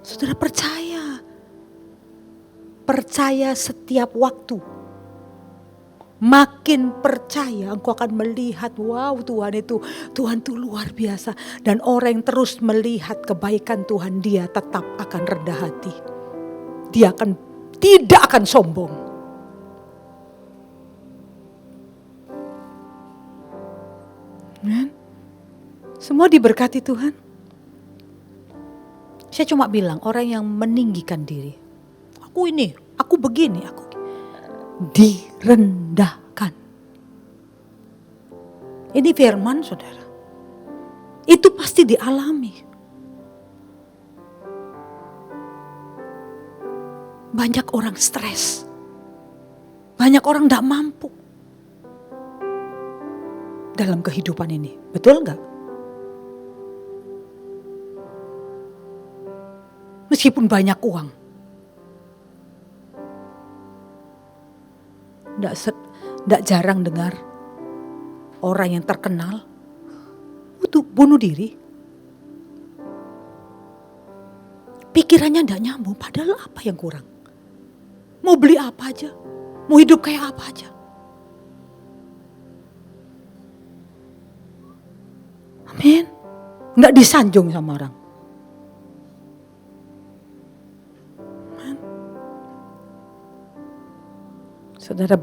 Saudara percaya. Percaya setiap waktu. Makin percaya engkau akan melihat, wow Tuhan itu luar biasa. Dan orang yang terus melihat kebaikan Tuhan, dia tetap akan rendah hati. Dia tidak akan sombong. Semua diberkati Tuhan. Saya cuma bilang orang yang meninggikan diri. Aku ini, aku begini, aku direndahkan. Ini firman saudara. Itu pasti dialami. Banyak orang stres. Banyak orang gak mampu dalam kehidupan ini. Betul gak? Meskipun banyak uang. Gak jarang dengar orang yang terkenal bunuh diri. Pikirannya gak nyambung, padahal apa yang kurang? Mau beli apa aja, mau hidup kayak apa aja. Amin. Gak disanjung sama orang. Amin. Saudara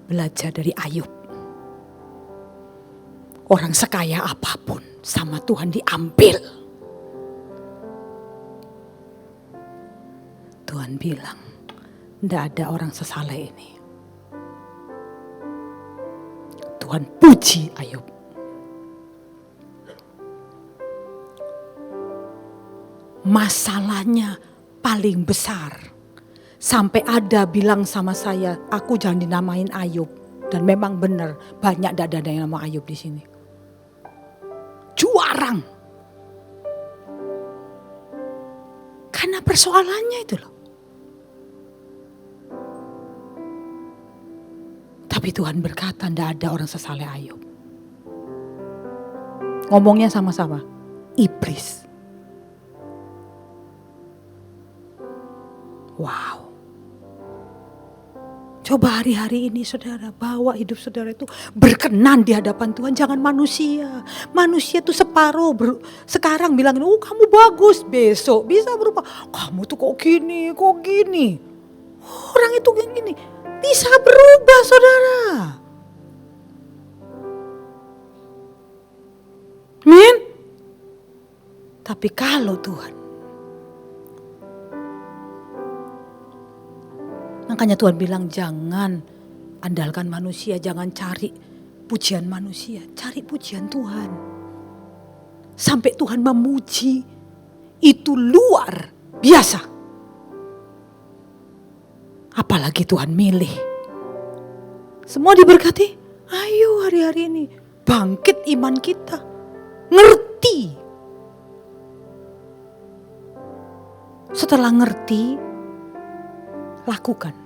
belajar dari Ayub. Orang sekaya apapun sama Tuhan diambil. Tuhan bilang, tidak ada orang sesaleh ini. Tuhan puji Ayub. Masalahnya paling besar. Sampai ada bilang sama saya, aku jangan dinamain Ayub. Dan memang benar, banyak tidak ada yang nama Ayub di sini. Juarang. Karena persoalannya itu loh. Tapi Tuhan berkata, tidak ada orang sesaleh Ayub. Ngomongnya sama-sama, iblis. Wow. Coba hari-hari ini saudara bawa hidup saudara itu berkenan di hadapan Tuhan. Jangan manusia. Manusia itu separuh. Sekarang bilang, oh kamu bagus. Besok bisa berubah. Kamu tuh kok gini, kok gini. Orang itu kayak gini. Bisa berubah saudara. Amin. Tapi kalau Tuhan, makanya Tuhan bilang jangan andalkan manusia, jangan cari pujian manusia, cari pujian Tuhan. Sampai Tuhan memuji, itu luar biasa. Apalagi Tuhan milih. Semua diberkati. Ayo hari-hari ini bangkit iman kita. Ngerti. Setelah ngerti, lakukan.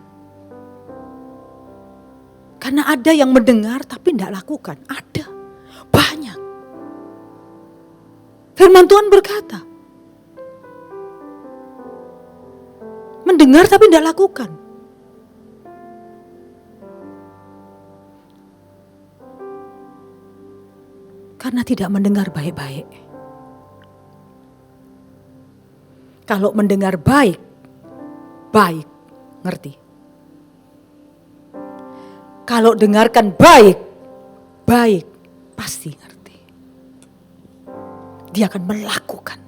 Karena ada yang mendengar tapi tidak lakukan. Ada. Banyak. Firman Tuhan berkata. Mendengar tapi tidak lakukan. Karena tidak mendengar baik-baik. Kalau mendengar baik, ngerti. Kalau dengarkan baik, pasti ngerti. Dia akan melakukan.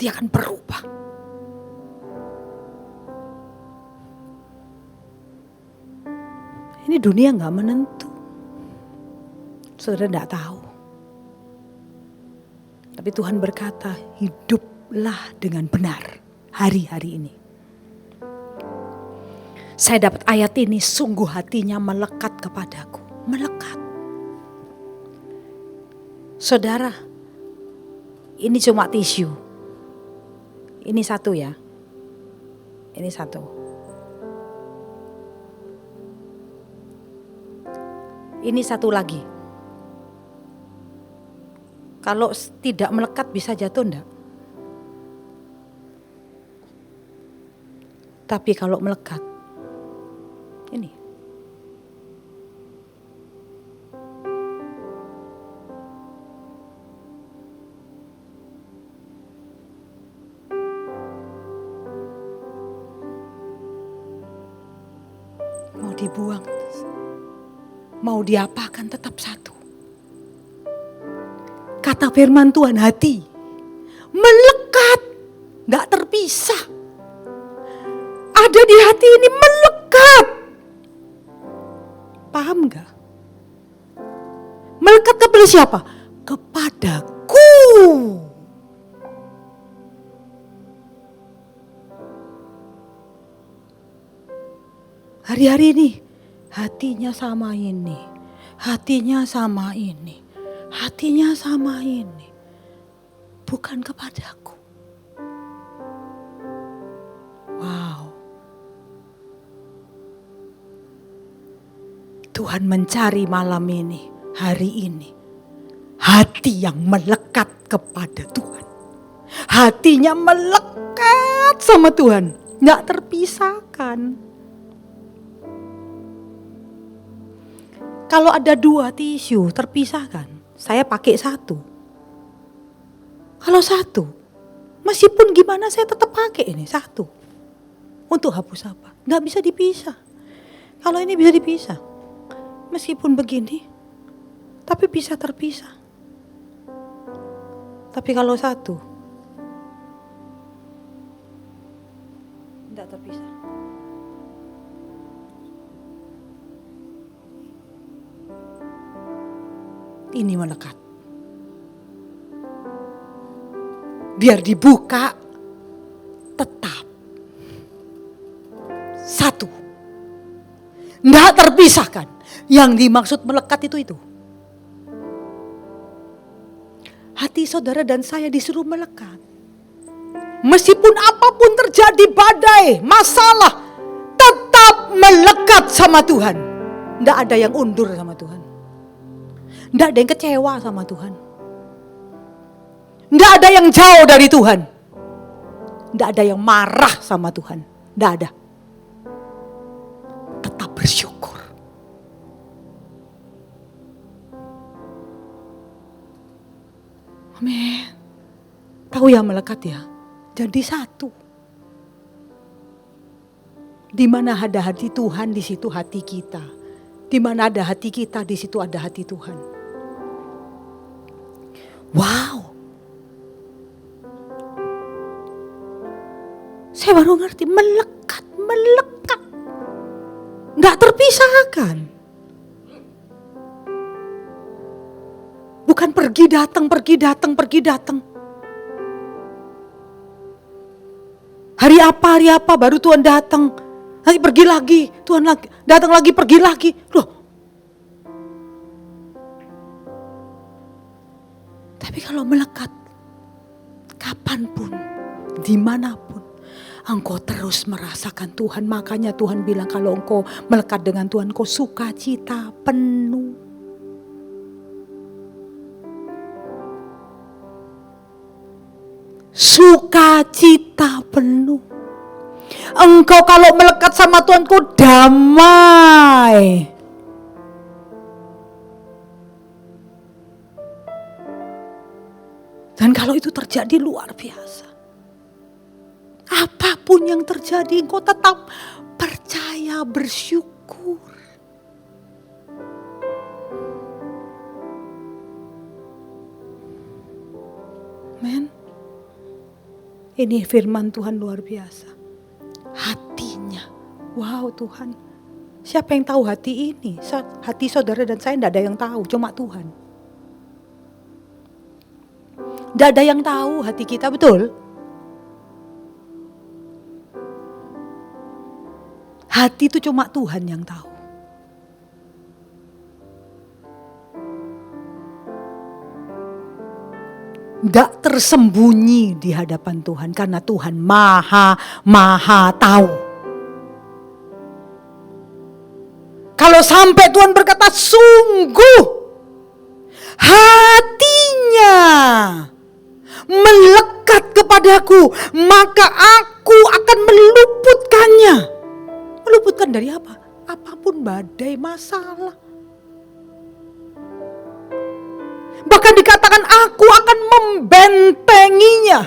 Dia akan berubah. Ini dunia gak menentu. Saudara tidak tahu. Tapi Tuhan berkata, hiduplah dengan benar hari-hari ini. Saya dapat ayat ini, sungguh hatinya melekat kepadaku. Melekat. Saudara, ini cuma tisu. Ini satu ya. Ini satu. Ini satu lagi. Kalau tidak melekat bisa jatuh enggak? Tapi kalau melekat, ini. Mau dibuang, mau diapakan tetap satu. Kata firman Tuhan, hati melekat, gak terpisah. Ada di hati ini melekat. Paham gak? Melekat kepada siapa? Kepadaku. Hari-hari ini hatinya sama ini, hatinya sama ini, hatinya sama ini. Bukan kepadaku. Wow. Tuhan mencari malam ini, hari ini, hati yang melekat kepada Tuhan. Hatinya melekat sama Tuhan, gak terpisahkan. Kalau ada 2 tisu terpisahkan, saya pakai 1. Kalau 1, meskipun gimana saya tetap pakai ini 1. Untuk hapus apa? Gak bisa dipisah. Kalau ini bisa dipisah. Meskipun begini, tapi bisa terpisah. Tapi kalau 1, tidak terpisah. Ini melekat. Biar dibuka, tetap. 1. Tidak terpisahkan. Yang dimaksud melekat itu. Hati saudara dan saya disuruh melekat. Meskipun apapun terjadi, badai, masalah, tetap melekat sama Tuhan. Tidak ada yang undur sama Tuhan. Tidak ada yang kecewa sama Tuhan. Tidak ada yang jauh dari Tuhan. Tidak ada yang marah sama Tuhan. Tidak ada. Tetap bersyukur. Amin. Tahu ya melekat ya. Jadi 1. Di mana ada hati Tuhan, di situ hati kita. Di mana ada hati kita, di situ ada hati Tuhan. Wow. Saya baru ngerti, melekat. Nggak terpisahkan. Bukan pergi datang. Hari apa baru Tuhan datang. Nanti pergi lagi, Tuhan lagi, datang lagi, pergi lagi. Loh. Tapi kalau melekat, kapanpun, dimanapun, engkau terus merasakan Tuhan. Makanya Tuhan bilang kalau engkau melekat dengan Tuhan, engkau sukacita penuh. Sukacita penuh. Engkau kalau melekat sama Tuhan, engkau damai. Dan kalau itu terjadi luar biasa. Apapun yang terjadi, engkau tetap percaya, bersyukur. Amen. Ini firman Tuhan luar biasa. Hatinya, wow Tuhan. Siapa yang tahu hati ini? Hati saudara dan saya tidak ada yang tahu, cuma Tuhan. Tidak ada yang tahu hati kita, betul? Hati itu cuma Tuhan yang tahu. Tidak tersembunyi di hadapan Tuhan karena Tuhan maha tahu. Kalau sampai Tuhan berkata sungguh hatinya melekat kepadaku, maka aku akan meluputkannya. Meluputkan dari apa? Apapun badai, masalah. Bahkan dikatakan aku akan membentenginya.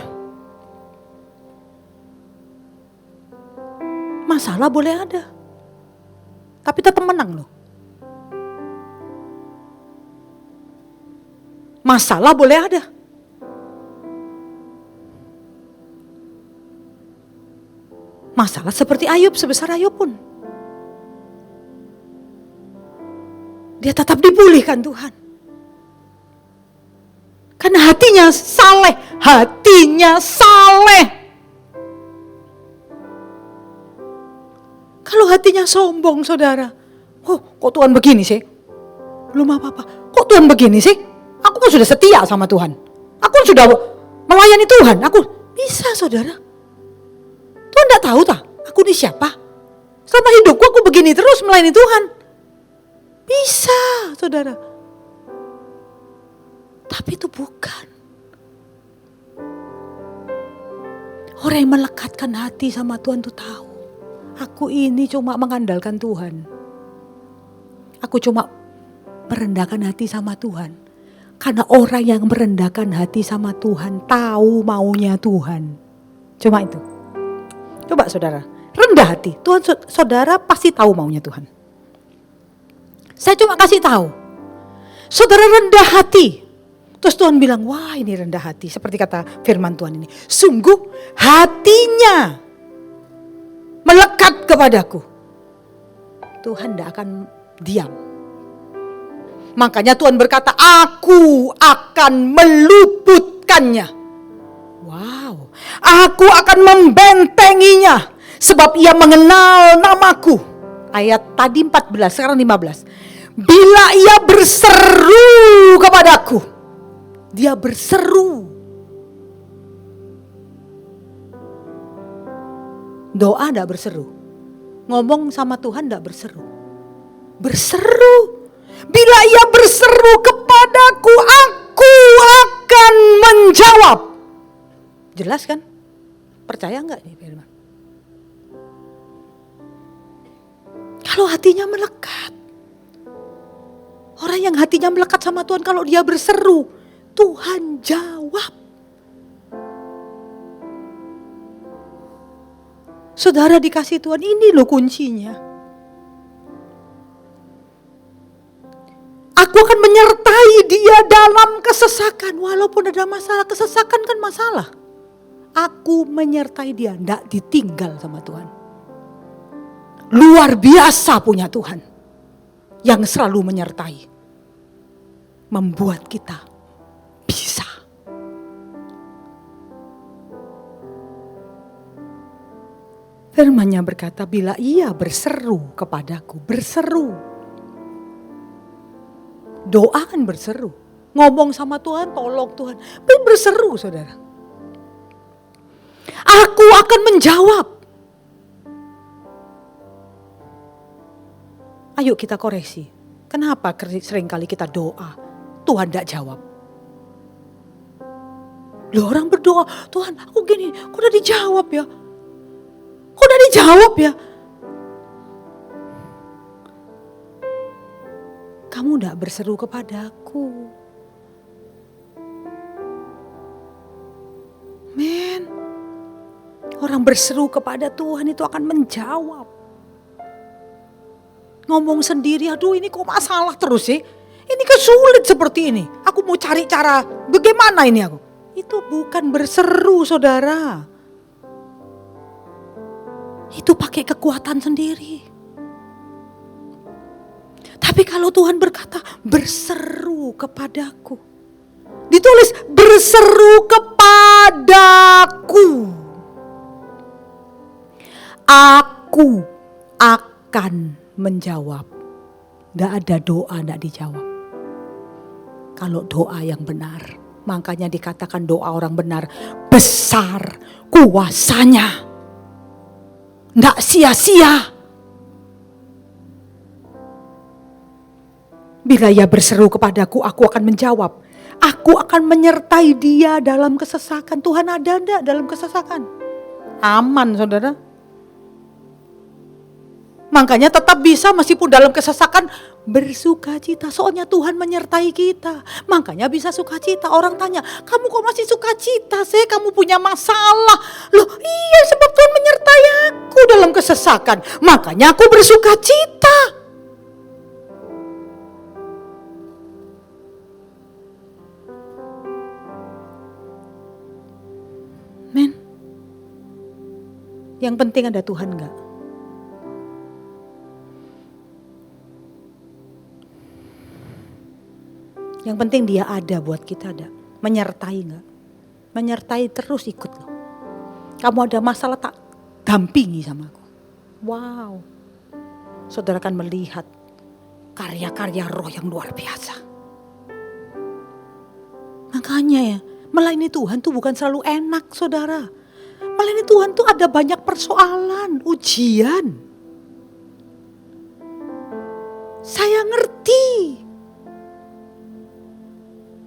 Masalah boleh ada, tapi tetap menang loh. Masalah boleh ada. Masalah seperti Ayub, sebesar Ayub pun. Dia tetap dipulihkan Tuhan. Karena hatinya saleh, Kalau kalau hatinya sombong, saudara. Oh, kok Tuhan begini sih? Belum apa-apa. Kok Tuhan begini sih? Aku kan sudah setia sama Tuhan. Aku kan sudah melayani Tuhan. Aku bisa, saudara. Tuhan tidak tahu tak? Aku ini siapa? Selama hidupku aku begini terus melayani Tuhan. Bisa, saudara. Tapi itu bukan. Orang yang melekatkan hati sama Tuhan tuh tahu. Aku ini cuma mengandalkan Tuhan. Aku cuma merendahkan hati sama Tuhan. Karena orang yang merendahkan hati sama Tuhan tahu maunya Tuhan. Cuma itu. Coba saudara, rendah hati. Tuhan, saudara pasti tahu maunya Tuhan. Saya cuma kasih tahu. Saudara rendah hati. Terus Tuhan bilang, wah ini rendah hati. Seperti kata firman Tuhan ini. Sungguh hatinya melekat kepadaku. Tuhan tidak akan diam. Makanya Tuhan berkata, aku akan meluputkannya. Wow. Aku akan membentenginya. Sebab ia mengenal namaku. Ayat tadi 14, sekarang 15. Bila ia berseru kepadaku. Dia berseru. Doa tidak berseru. Ngomong sama Tuhan tidak berseru. Berseru. Bila ia berseru kepadaku, aku akan menjawab. Jelas kan? Percaya enggak nih firman? Kalau hatinya melekat. Orang yang hatinya melekat sama Tuhan, kalau dia berseru, Tuhan jawab. Saudara dikasih Tuhan, ini loh kuncinya. Aku akan menyertai dia dalam kesesakan. Walaupun ada masalah, kesesakan kan masalah. Aku menyertai dia, tidak ditinggal sama Tuhan. Luar biasa punya Tuhan. Yang selalu menyertai. Membuat kita bisa. Firman-Nya berkata, bila ia berseru kepadaku, berseru. Doa kan berseru. Ngomong sama Tuhan, tolong Tuhan. Tapi berseru, saudara. Aku akan menjawab. Ayo kita koreksi. Kenapa seringkali kita doa, Tuhan tidak jawab? Loh, orang berdoa, Tuhan aku gini, kok udah dijawab ya? Kok udah dijawab ya? Kamu tidak berseru kepadaku. Men, orang berseru kepada Tuhan itu akan menjawab. Ngomong sendiri, aduh ini kok masalah terus sih. Ini kan sulit seperti ini. Aku mau cari cara, bagaimana ini aku? Itu bukan berseru, saudara. Itu pakai kekuatan sendiri. Tapi kalau Tuhan berkata, berseru kepadaku. Ditulis, berseru kepadaku. Aku akan menjawab. Tidak ada doa tidak dijawab. Kalau doa yang benar. Makanya dikatakan doa orang benar besar kuasanya. Tidak sia-sia. Bila ia berseru kepadaku, aku akan menjawab. Aku akan menyertai dia dalam kesesakan. Tuhan ada enggak dalam kesesakan? Aman, saudara. Makanya tetap bisa meskipun dalam kesesakan bersukacita. Soalnya Tuhan menyertai kita. Makanya bisa sukacita. Orang tanya, kamu kok masih sukacita sih? Kamu punya masalah. Loh iya, sebab Tuhan menyertai aku dalam kesesakan. Makanya aku bersukacita. Men, yang penting ada Tuhan enggak? Yang penting dia ada buat kita, ada. Menyertai enggak? Menyertai terus ikut loh. Kamu ada masalah tak dampingi sama aku. Wow. saudara akan melihat karya-karya roh yang luar biasa. Makanya ya, melayani Tuhan tuh bukan selalu enak, saudara. Melayani Tuhan tuh ada banyak persoalan, ujian. Saya ngerti.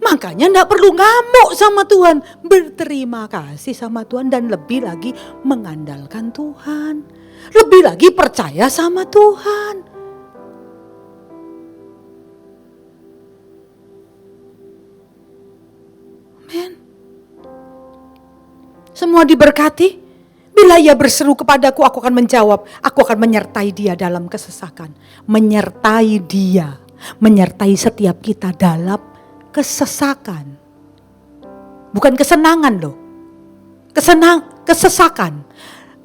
Makanya gak perlu ngamuk sama Tuhan. Berterima kasih sama Tuhan dan lebih lagi mengandalkan Tuhan. Lebih lagi percaya sama Tuhan. Amen. Semua diberkati. Bila ia berseru kepadaku, aku akan menjawab. Aku akan menyertai dia dalam kesesakan. Menyertai dia. Menyertai setiap kita dalam kesesakan. Bukan kesenangan loh. Kesesakan.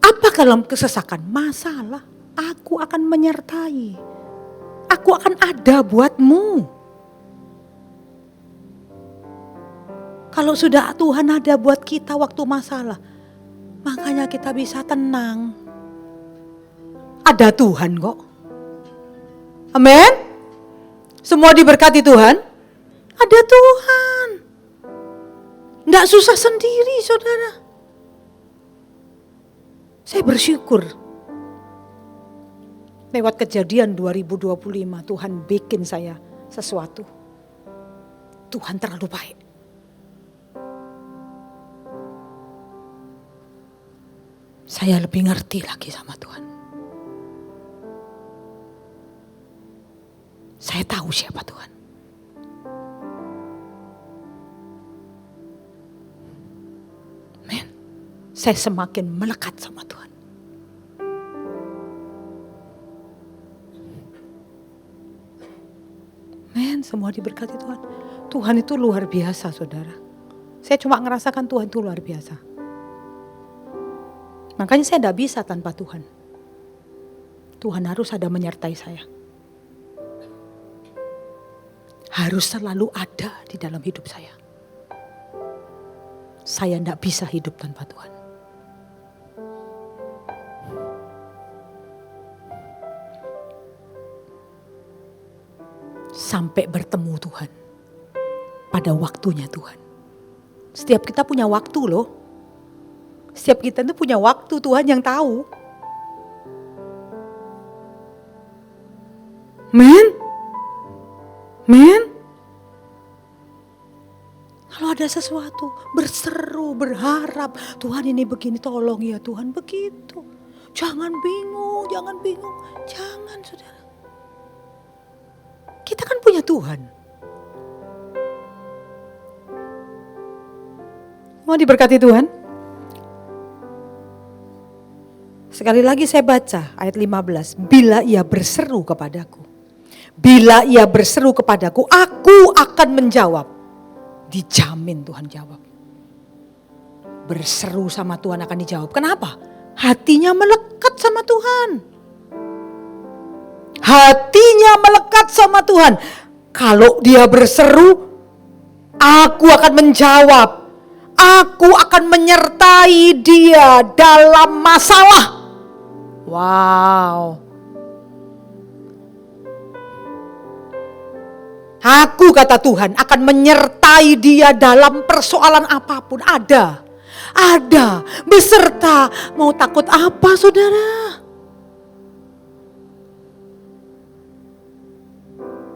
Apa dalam kesesakan? Masalah. Aku akan menyertai. Aku akan ada buatmu. Kalau sudah Tuhan ada buat kita waktu masalah, makanya kita bisa tenang. Ada Tuhan kok. Amin. Semua diberkati Tuhan. Ada Tuhan. Nggak susah sendiri, saudara. Saya bersyukur. Lewat kejadian 2025, Tuhan bikin saya sesuatu. Tuhan terlalu baik. Saya lebih ngerti lagi sama Tuhan. Saya tahu siapa Tuhan. Men, saya semakin melekat sama Tuhan. Men, semua diberkati Tuhan. Tuhan itu luar biasa, saudara. Saya cuma ngerasakan Tuhan itu luar biasa. Makanya saya tidak bisa tanpa Tuhan. Tuhan harus ada menyertai saya. Harus selalu ada di dalam hidup saya. Saya tidak bisa hidup tanpa Tuhan. Sampai bertemu Tuhan. Pada waktunya Tuhan. Setiap kita punya waktu loh. Setiap kita itu punya waktu, Tuhan yang tahu. Men. Kalau ada sesuatu, berseru, berharap. Tuhan ini begini, tolong ya Tuhan, begitu. Jangan bingung. Jangan, saudara. Kita kan punya Tuhan. Mau diberkati Tuhan? Sekali lagi saya baca ayat 15. Bila ia berseru kepadaku. Bila ia berseru kepadaku, aku akan menjawab. Dijamin Tuhan jawab. Berseru sama Tuhan akan dijawab. Kenapa? Hatinya melekat sama Tuhan. Hatinya melekat sama Tuhan. Kalau dia berseru, aku akan menjawab. Aku akan menyertai dia dalam masalah. Wow. Aku, kata Tuhan, akan menyertai dia dalam persoalan apapun. Ada. Beserta. Mau takut apa, saudara?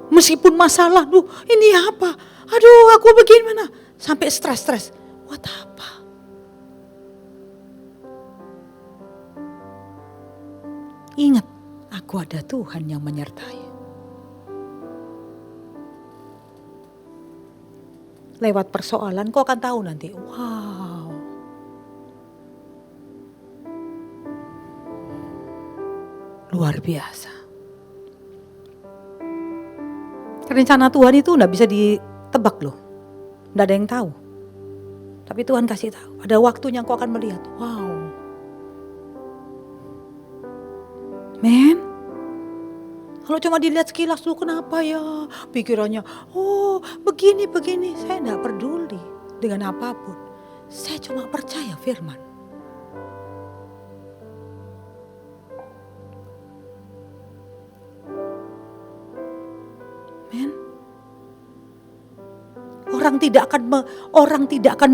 Meskipun masalah, ini apa? Aduh, aku bagaimana? Sampai stres. Buat apa? Ingat, aku ada Tuhan yang menyertai. Lewat persoalan kau akan tahu nanti. Wow. Luar biasa. Rencana Tuhan itu enggak bisa ditebak loh. Enggak ada yang tahu. Tapi Tuhan kasih tahu. Ada waktunya kau akan melihat. Wow. Men. Kalau cuma dilihat sekilas tuh kenapa ya? Pikirannya, oh begini. Saya enggak peduli dengan apapun. Saya cuma percaya firman. orang tidak akan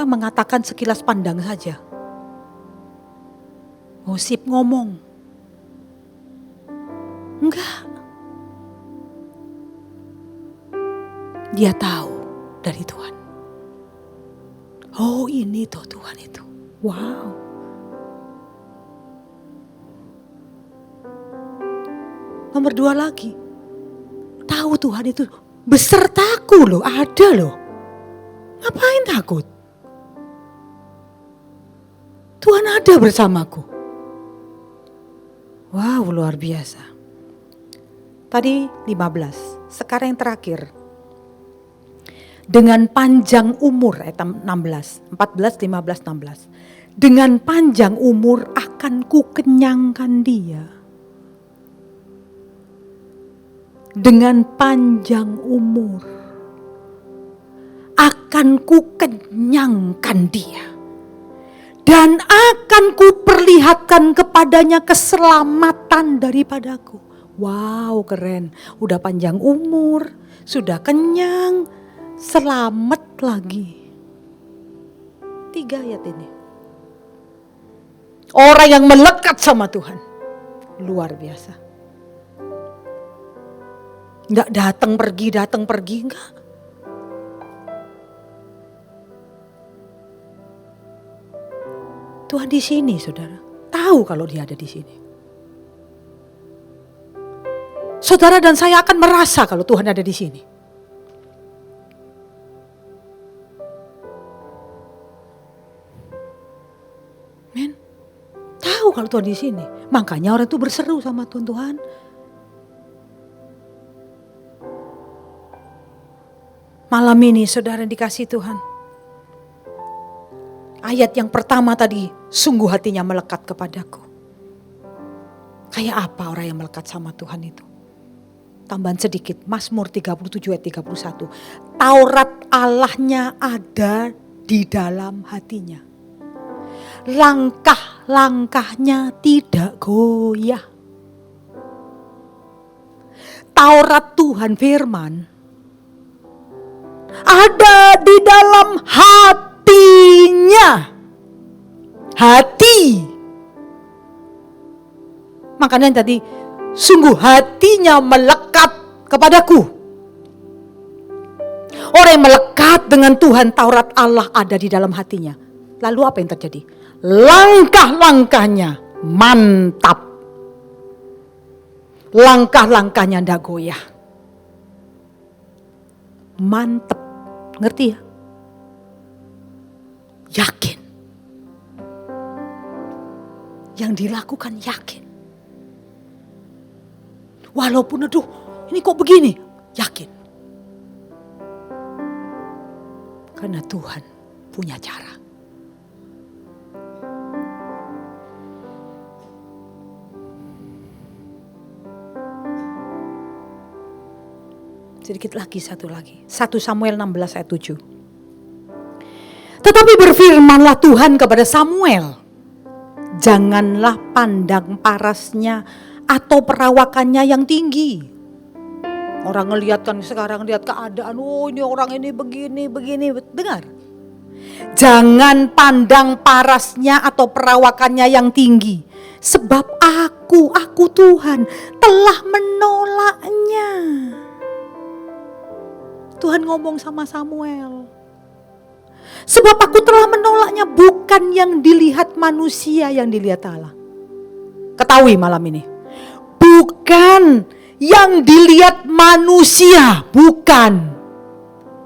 mengatakan sekilas pandang saja. Gosip ngomong. Enggak. Dia tahu dari Tuhan. Oh, ini tuh Tuhan itu. Wow. Nomor 2 lagi. Tahu Tuhan itu besertaku loh, ada loh. Ngapain takut? Tuhan ada bersamaku. Wow, luar biasa. Tadi 15, sekarang yang terakhir. Dengan panjang umur, ayat 16, 14, 15, 16. Dengan panjang umur akan kukenyangkan dia. Dengan panjang umur akan kukenyangkan dia. Dan akan kuperlihatkan kepadanya keselamatan daripadaku. Wow, keren. Udah panjang umur, sudah kenyang, selamat lagi. 3 ayat ini. Orang yang melekat sama Tuhan. Luar biasa. Enggak datang pergi, enggak. Tuhan di sini, saudara. Tahu kalau dia ada di sini. Saudara dan saya akan merasa kalau Tuhan ada di sini. Men, tahu kalau Tuhan di sini. Makanya orang itu berseru sama Tuhan. Malam ini saudara dikasih Tuhan. Ayat yang pertama tadi, sungguh hatinya melekat kepadaku. Kayak apa orang yang melekat sama Tuhan itu? Tambahan sedikit, Mazmur 37 ayat 31. Taurat Allahnya ada di dalam hatinya. Langkah-langkahnya tidak goyah. Taurat Tuhan firman ada di dalam hatinya. Hati. Makanya tadi sungguh hatinya melekat kepadaku. Orang yang melekat dengan Tuhan, Taurat Allah ada di dalam hatinya. Lalu apa yang terjadi? Langkah-langkahnya mantap. Langkah-langkahnya ndak goyah. Mantap. Ngerti ya? Yakin. Yang dilakukan yakin. Walaupun aduh ini kok begini. Yakin. Karena Tuhan punya cara. Sedikit lagi, satu lagi. 1 Samuel 16 ayat 7. Tetapi berfirmanlah Tuhan kepada Samuel. Janganlah pandang parasnya atau perawakannya yang tinggi. Orang ngelihat kan sekarang, lihat keadaan. Oh, ini orang ini begini. Dengar. Jangan pandang parasnya atau perawakannya yang tinggi. Sebab aku Tuhan telah menolaknya. Tuhan ngomong sama Samuel. Sebab aku telah menolaknya, bukan yang dilihat manusia, yang dilihat Allah. Ketahui malam ini. Bukan yang dilihat manusia, bukan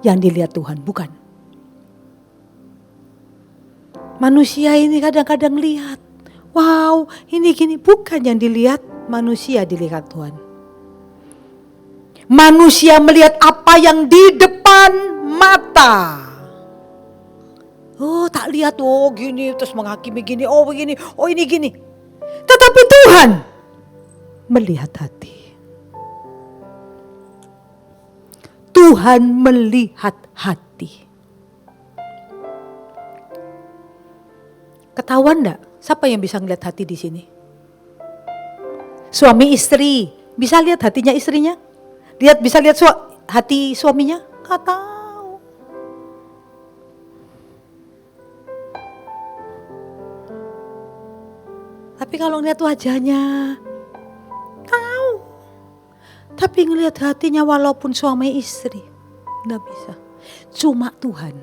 yang dilihat Tuhan, bukan. Manusia ini kadang-kadang lihat, wow ini gini, bukan yang dilihat manusia, dilihat Tuhan. Manusia melihat apa yang di depan mata. Oh tak lihat, oh gini, terus menghakimi gini, oh begini, oh ini gini. Tetapi Tuhan melihat hati. Tuhan melihat hati. Ketahuan enggak siapa yang bisa ngelihat hati di sini? Suami istri bisa lihat hatinya istrinya? Bisa lihat hati suaminya? Nggak tahu. Tapi kalau ngeliat wajahnya, tahu. Tapi ngeliat hatinya walaupun suami istri, nggak bisa. Cuma Tuhan.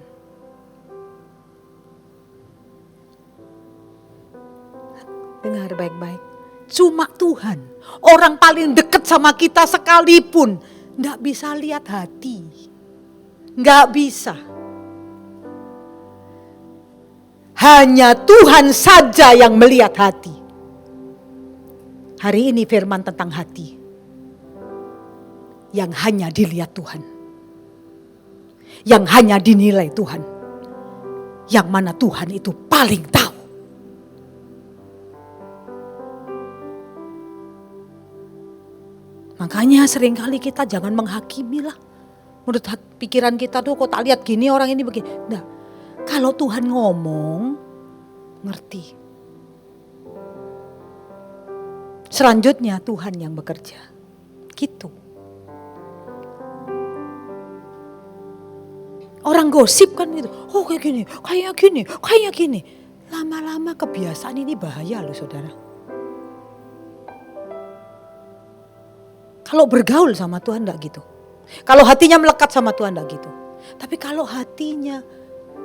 Dengar baik-baik. Cuma Tuhan. Orang paling dekat sama kita sekalipun nggak bisa lihat hati. Nggak bisa. Hanya Tuhan saja yang melihat hati. Hari ini firman tentang hati. Yang hanya dilihat Tuhan. Yang hanya dinilai Tuhan. Yang mana Tuhan itu paling tahu. Makanya seringkali kita jangan menghakimi lah. Menurut pikiran kita tuh kok tak lihat gini orang ini begini. Nah, kalau Tuhan ngomong, ngerti. Selanjutnya Tuhan yang bekerja. Gitu. Orang gosip kan itu. Oh kayak gini. Lama-lama kebiasaan ini bahaya loh saudara. Kalau bergaul sama Tuhan enggak gitu. Kalau hatinya melekat sama Tuhan enggak gitu. Tapi kalau hatinya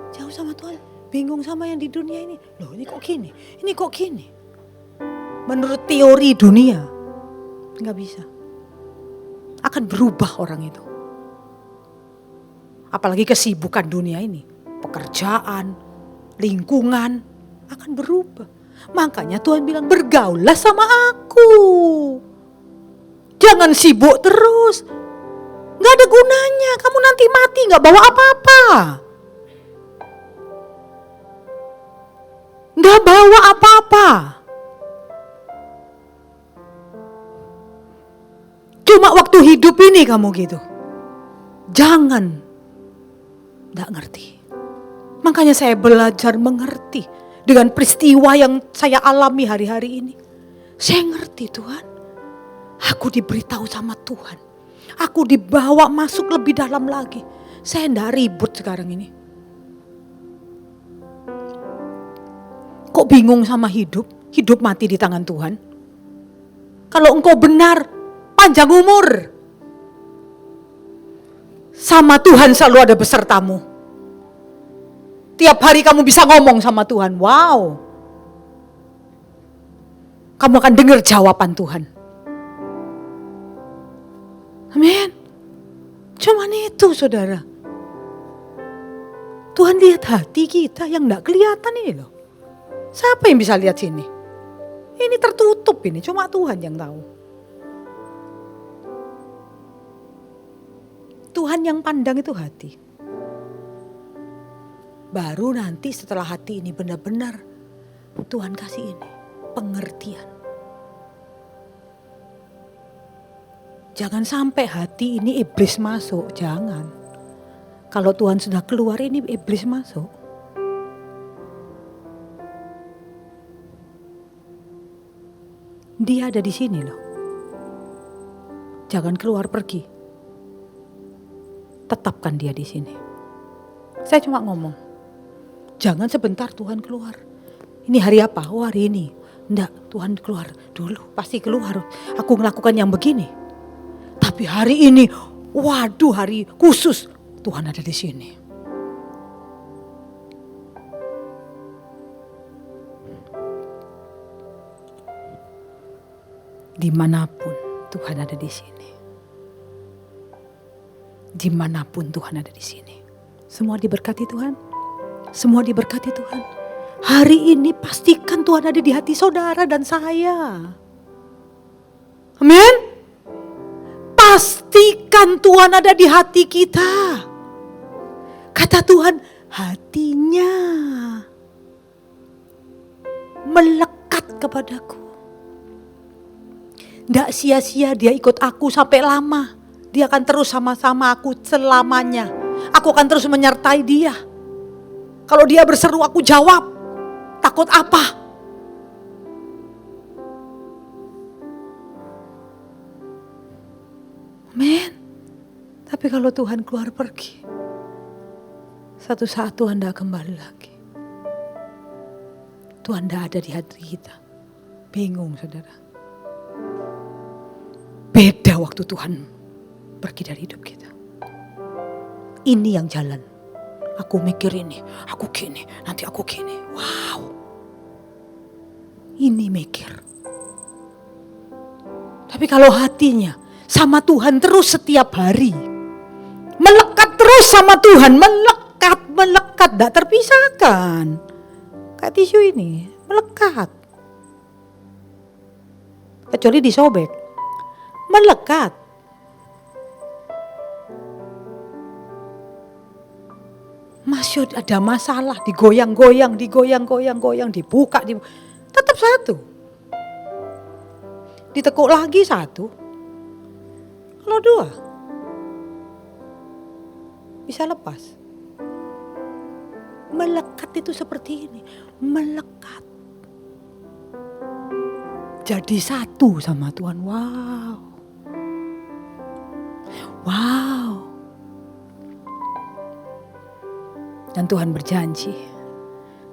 jauh sama Tuhan, bingung sama yang di dunia ini. Loh ini kok gini? Ini kok gini? Menurut teori dunia, enggak bisa. Akan berubah orang itu. Apalagi kesibukan dunia ini. Pekerjaan, lingkungan akan berubah. Makanya Tuhan bilang bergaullah sama aku. Jangan sibuk terus. Gak ada gunanya. Kamu nanti mati gak bawa apa-apa. Gak bawa apa-apa. Cuma waktu hidup ini kamu gitu. Jangan. Gak ngerti. Makanya saya belajar mengerti. Dengan peristiwa yang saya alami hari-hari ini. Saya ngerti Tuhan. Aku diberitahu sama Tuhan. Aku dibawa masuk lebih dalam lagi. Saya enggak ribut sekarang ini. Kok bingung sama hidup? Hidup mati di tangan Tuhan. Kalau engkau benar, panjang umur. Sama Tuhan selalu ada besertamu. Tiap hari kamu bisa ngomong sama Tuhan. Wow. Kamu akan dengar jawaban Tuhan. Amin. Cuman itu saudara. Tuhan lihat hati kita yang gak kelihatan ini loh. Siapa yang bisa lihat sini? Ini tertutup ini, cuma Tuhan yang tahu. Tuhan yang pandang itu hati. Baru nanti setelah hati ini benar-benar Tuhan kasih ini pengertian. Jangan sampai hati ini iblis masuk, jangan. Kalau Tuhan sudah keluar ini iblis masuk. Dia ada di sini loh. Jangan keluar pergi. Tetapkan dia di sini. Saya cuma ngomong. Jangan sebentar Tuhan keluar. Ini hari apa? Oh hari ini. Enggak, Tuhan keluar dulu. Pasti keluar. Aku melakukan yang begini. Tapi hari ini, waduh hari khusus. Tuhan ada di sini. Dimanapun Tuhan ada di sini. Dimanapun Tuhan ada di sini. Semua diberkati Tuhan. Semua diberkati Tuhan. Hari ini pastikan Tuhan ada di hati saudara dan saya. Amin. Pastikan Tuhan ada di hati kita. Kata Tuhan, hatinya melekat kepadaku. Tidak sia-sia dia ikut aku sampai lama. Dia akan terus sama-sama aku selamanya. Aku akan terus menyertai dia. Kalau dia berseru aku jawab. Takut apa? Amin. Tapi kalau Tuhan keluar pergi, satu saat Tuhan tidak kembali lagi. Tuhan tidak ada di hati kita. Bingung saudara. Beda waktu Tuhan pergi dari hidup kita. Ini yang jalan. Aku mikir ini, aku gini, nanti aku gini. Wow. Ini mikir. Tapi kalau hatinya sama Tuhan terus setiap hari. Melekat terus sama Tuhan, melekat, tidak terpisahkan. Kayak tisu ini, melekat. Kecuali disobek, melekat. Masih ada masalah, digoyang-goyang, dibuka, tetap satu. Ditekuk lagi satu. Kalau dua, bisa lepas. Melekat itu seperti ini, melekat. Jadi satu sama Tuhan. Wow. Wow. Dan Tuhan berjanji,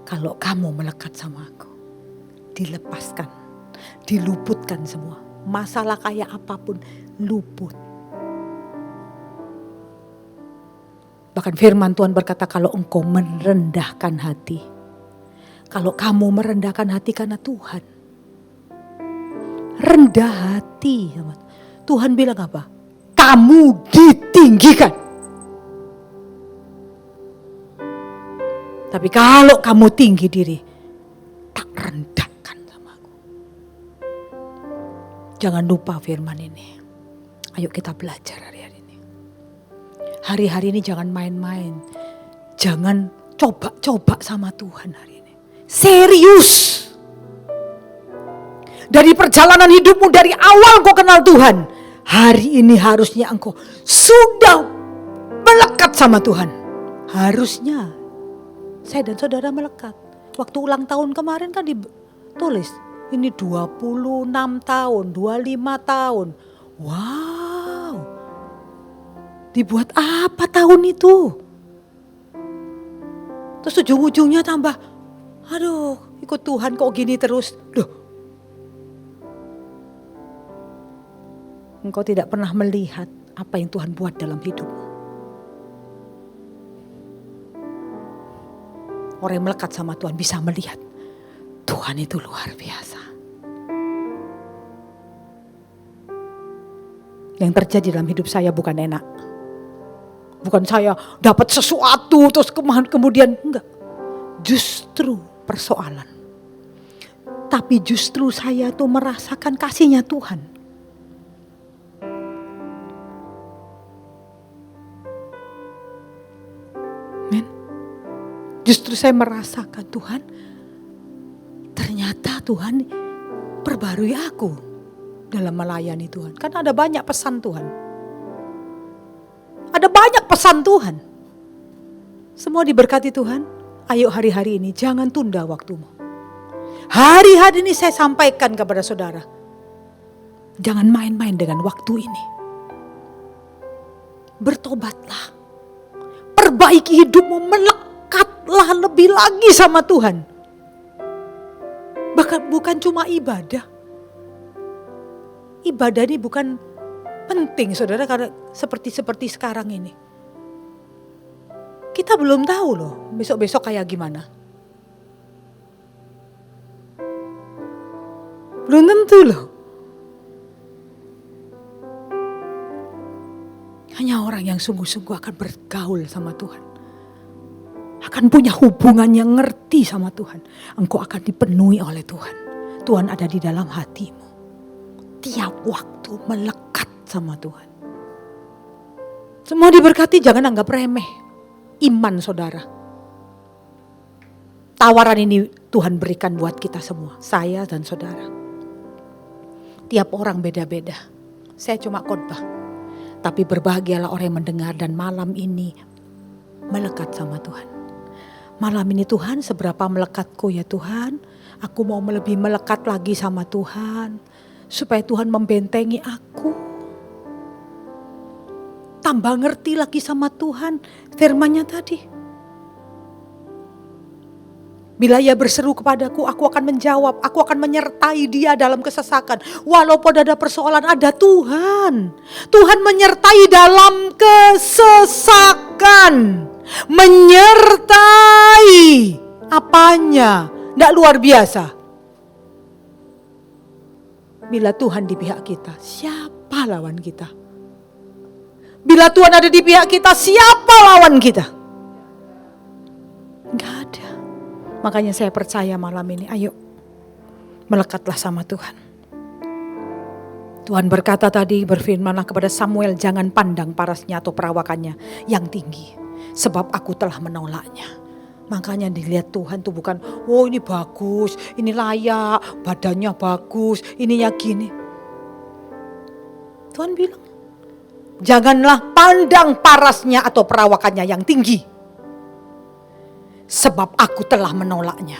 kalau kamu melekat sama aku, dilepaskan, diluputkan semua. Masalah kayak apapun luput. Bahkan firman Tuhan berkata, kalau engkau merendahkan hati, kalau kamu merendahkan hati karena Tuhan, rendah hati. Tuhan bilang apa? Kamu ditinggikan. Tapi kalau kamu tinggi diri, tak rendahkan sama aku. Jangan lupa firman ini. Ayo kita belajar hari-hari ini. Hari-hari ini jangan main-main. Jangan coba-coba sama Tuhan hari ini. Serius. Dari perjalanan hidupmu dari awal kau kenal Tuhan. Hari ini harusnya engkau sudah melekat sama Tuhan. Harusnya. Saya dan saudara melekat. Waktu ulang tahun kemarin kan ditulis. Ini 26 tahun, 25 tahun. Wow. Dibuat apa tahun itu? Terus ujung-ujungnya tambah. Aduh, ikut Tuhan kok gini terus. Loh. Engkau tidak pernah melihat apa yang Tuhan buat dalam hidupmu. Orang yang melekat sama Tuhan bisa melihat Tuhan itu luar biasa. Yang terjadi dalam hidup saya bukan enak. Bukan saya dapat sesuatu terus kemudian enggak. Justru persoalan. Tapi justru saya tuh merasakan kasihnya Tuhan. Justru saya merasakan Tuhan, ternyata Tuhan perbarui aku dalam melayani Tuhan. Karena ada banyak pesan Tuhan. Ada banyak pesan Tuhan. Semua diberkati Tuhan. Ayo hari-hari ini jangan tunda waktumu. Hari-hari ini saya sampaikan kepada saudara. Jangan main-main dengan waktu ini. Bertobatlah. Perbaiki hidupmu, melekatlah lebih lagi sama Tuhan. Bahkan bukan cuma ibadah. Ibadah ini bukan penting saudara karena seperti sekarang ini. Kita belum tahu loh besok-besok kayak gimana. Belum tentu loh. Hanya orang yang sungguh-sungguh akan bergaul sama Tuhan. Akan punya hubungan yang ngerti sama Tuhan. Engkau akan dipenuhi oleh Tuhan. Tuhan ada di dalam hatimu. Tiap waktu melekat sama Tuhan. Semua diberkati, jangan anggap remeh iman saudara. Tawaran ini Tuhan berikan buat kita semua. Saya dan saudara. Tiap orang beda-beda. Saya cuma khotbah. Tapi berbahagialah orang yang mendengar dan malam ini melekat sama Tuhan. Malam ini Tuhan, seberapa melekatku ya Tuhan. Aku mau lebih melekat lagi sama Tuhan. Supaya Tuhan membentengi aku. tambah ngerti lagi sama Tuhan. Firman-Nya tadi. Bila ia berseru kepadaku, aku akan menjawab. Aku akan menyertai dia dalam kesesakan. Walaupun ada persoalan, ada Tuhan. Tuhan menyertai dalam kesesakan. Menyertai. Apanya? Tidak luar biasa. Bila Tuhan di pihak kita, siapa lawan kita? Bila Tuhan ada di pihak kita, siapa lawan kita? Enggak ada. Makanya saya percaya malam ini, ayo melekatlah sama Tuhan. Tuhan berkata tadi, berfirmanlah kepada Samuel, jangan pandang parasnya atau perawakannya yang tinggi, sebab aku telah menolaknya. Makanya dilihat Tuhan tuh bukan, oh ini bagus, ini layak, badannya bagus, ininya gini. Tuhan bilang, janganlah pandang parasnya atau perawakannya yang tinggi, sebab aku telah menolaknya.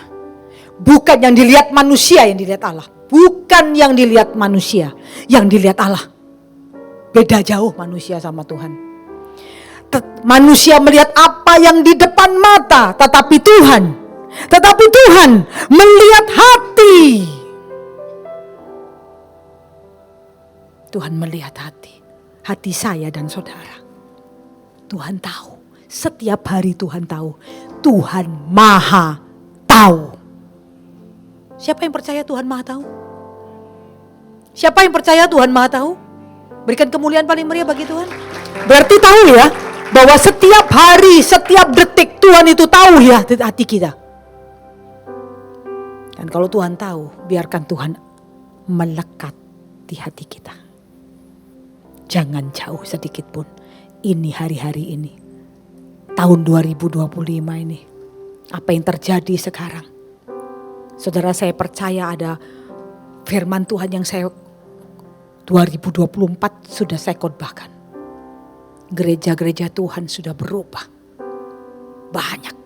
Bukan yang dilihat manusia, yang dilihat Allah. Bukan yang dilihat manusia, yang dilihat Allah. Beda jauh manusia sama Tuhan. Manusia melihat apa yang di depan mata, tetapi Tuhan melihat hati. Tuhan melihat hati saya dan saudara. Tuhan tahu, setiap hari Tuhan tahu. Tuhan Maha Tahu. Siapa yang percaya Tuhan Maha Tahu? Siapa yang percaya Tuhan Maha Tahu? Berikan kemuliaan paling meriah bagi Tuhan. Berarti tahu ya, bahwa setiap hari, setiap detik Tuhan itu tahu ya hati kita. Dan kalau Tuhan tahu, biarkan Tuhan melekat di hati kita. Jangan jauh sedikit pun. Ini hari-hari ini. Tahun 2025 ini, apa yang terjadi sekarang? Saudara, saya percaya ada firman Tuhan yang saya 2024 sudah saya khotbahkan. Gereja-gereja Tuhan sudah berubah. Banyak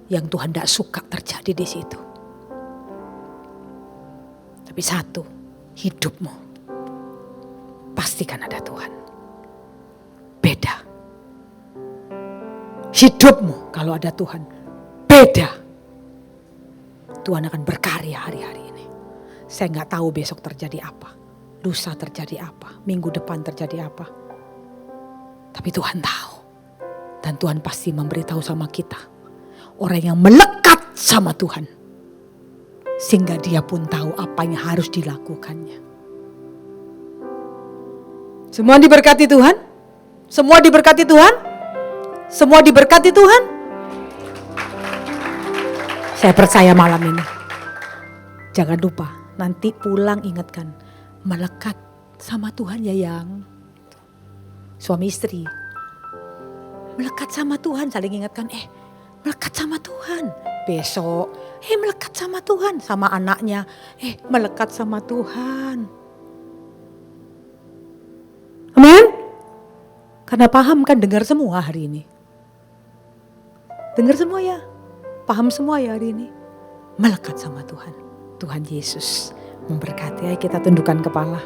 yang Tuhan tidak suka terjadi di situ. Tapi satu, hidupmu pastikan ada Tuhan. Beda. Hidupmu kalau ada Tuhan beda. Tuhan akan berkarya hari-hari ini. Saya gak tahu besok terjadi apa, lusa terjadi apa, minggu depan terjadi apa. Tapi Tuhan tahu. Dan Tuhan pasti memberitahu sama kita. Orang yang melekat sama Tuhan, sehingga dia pun tahu apa yang harus dilakukannya. Semua diberkati Tuhan? Semua diberkati Tuhan? Semua diberkati Tuhan? Saya percaya malam ini. Jangan lupa, nanti pulang ingatkan. Melekat sama Tuhan ya yang. Suami istri. Melekat sama Tuhan, saling ingatkan. Melekat sama Tuhan. Besok, melekat sama Tuhan. Sama anaknya, melekat sama Tuhan. Amin? Karena paham kan, dengar semua hari ini. Dengar semua ya. Paham semua ya hari ini. Melekat sama Tuhan. Tuhan Yesus memberkati. Ayo kita tundukkan kepala.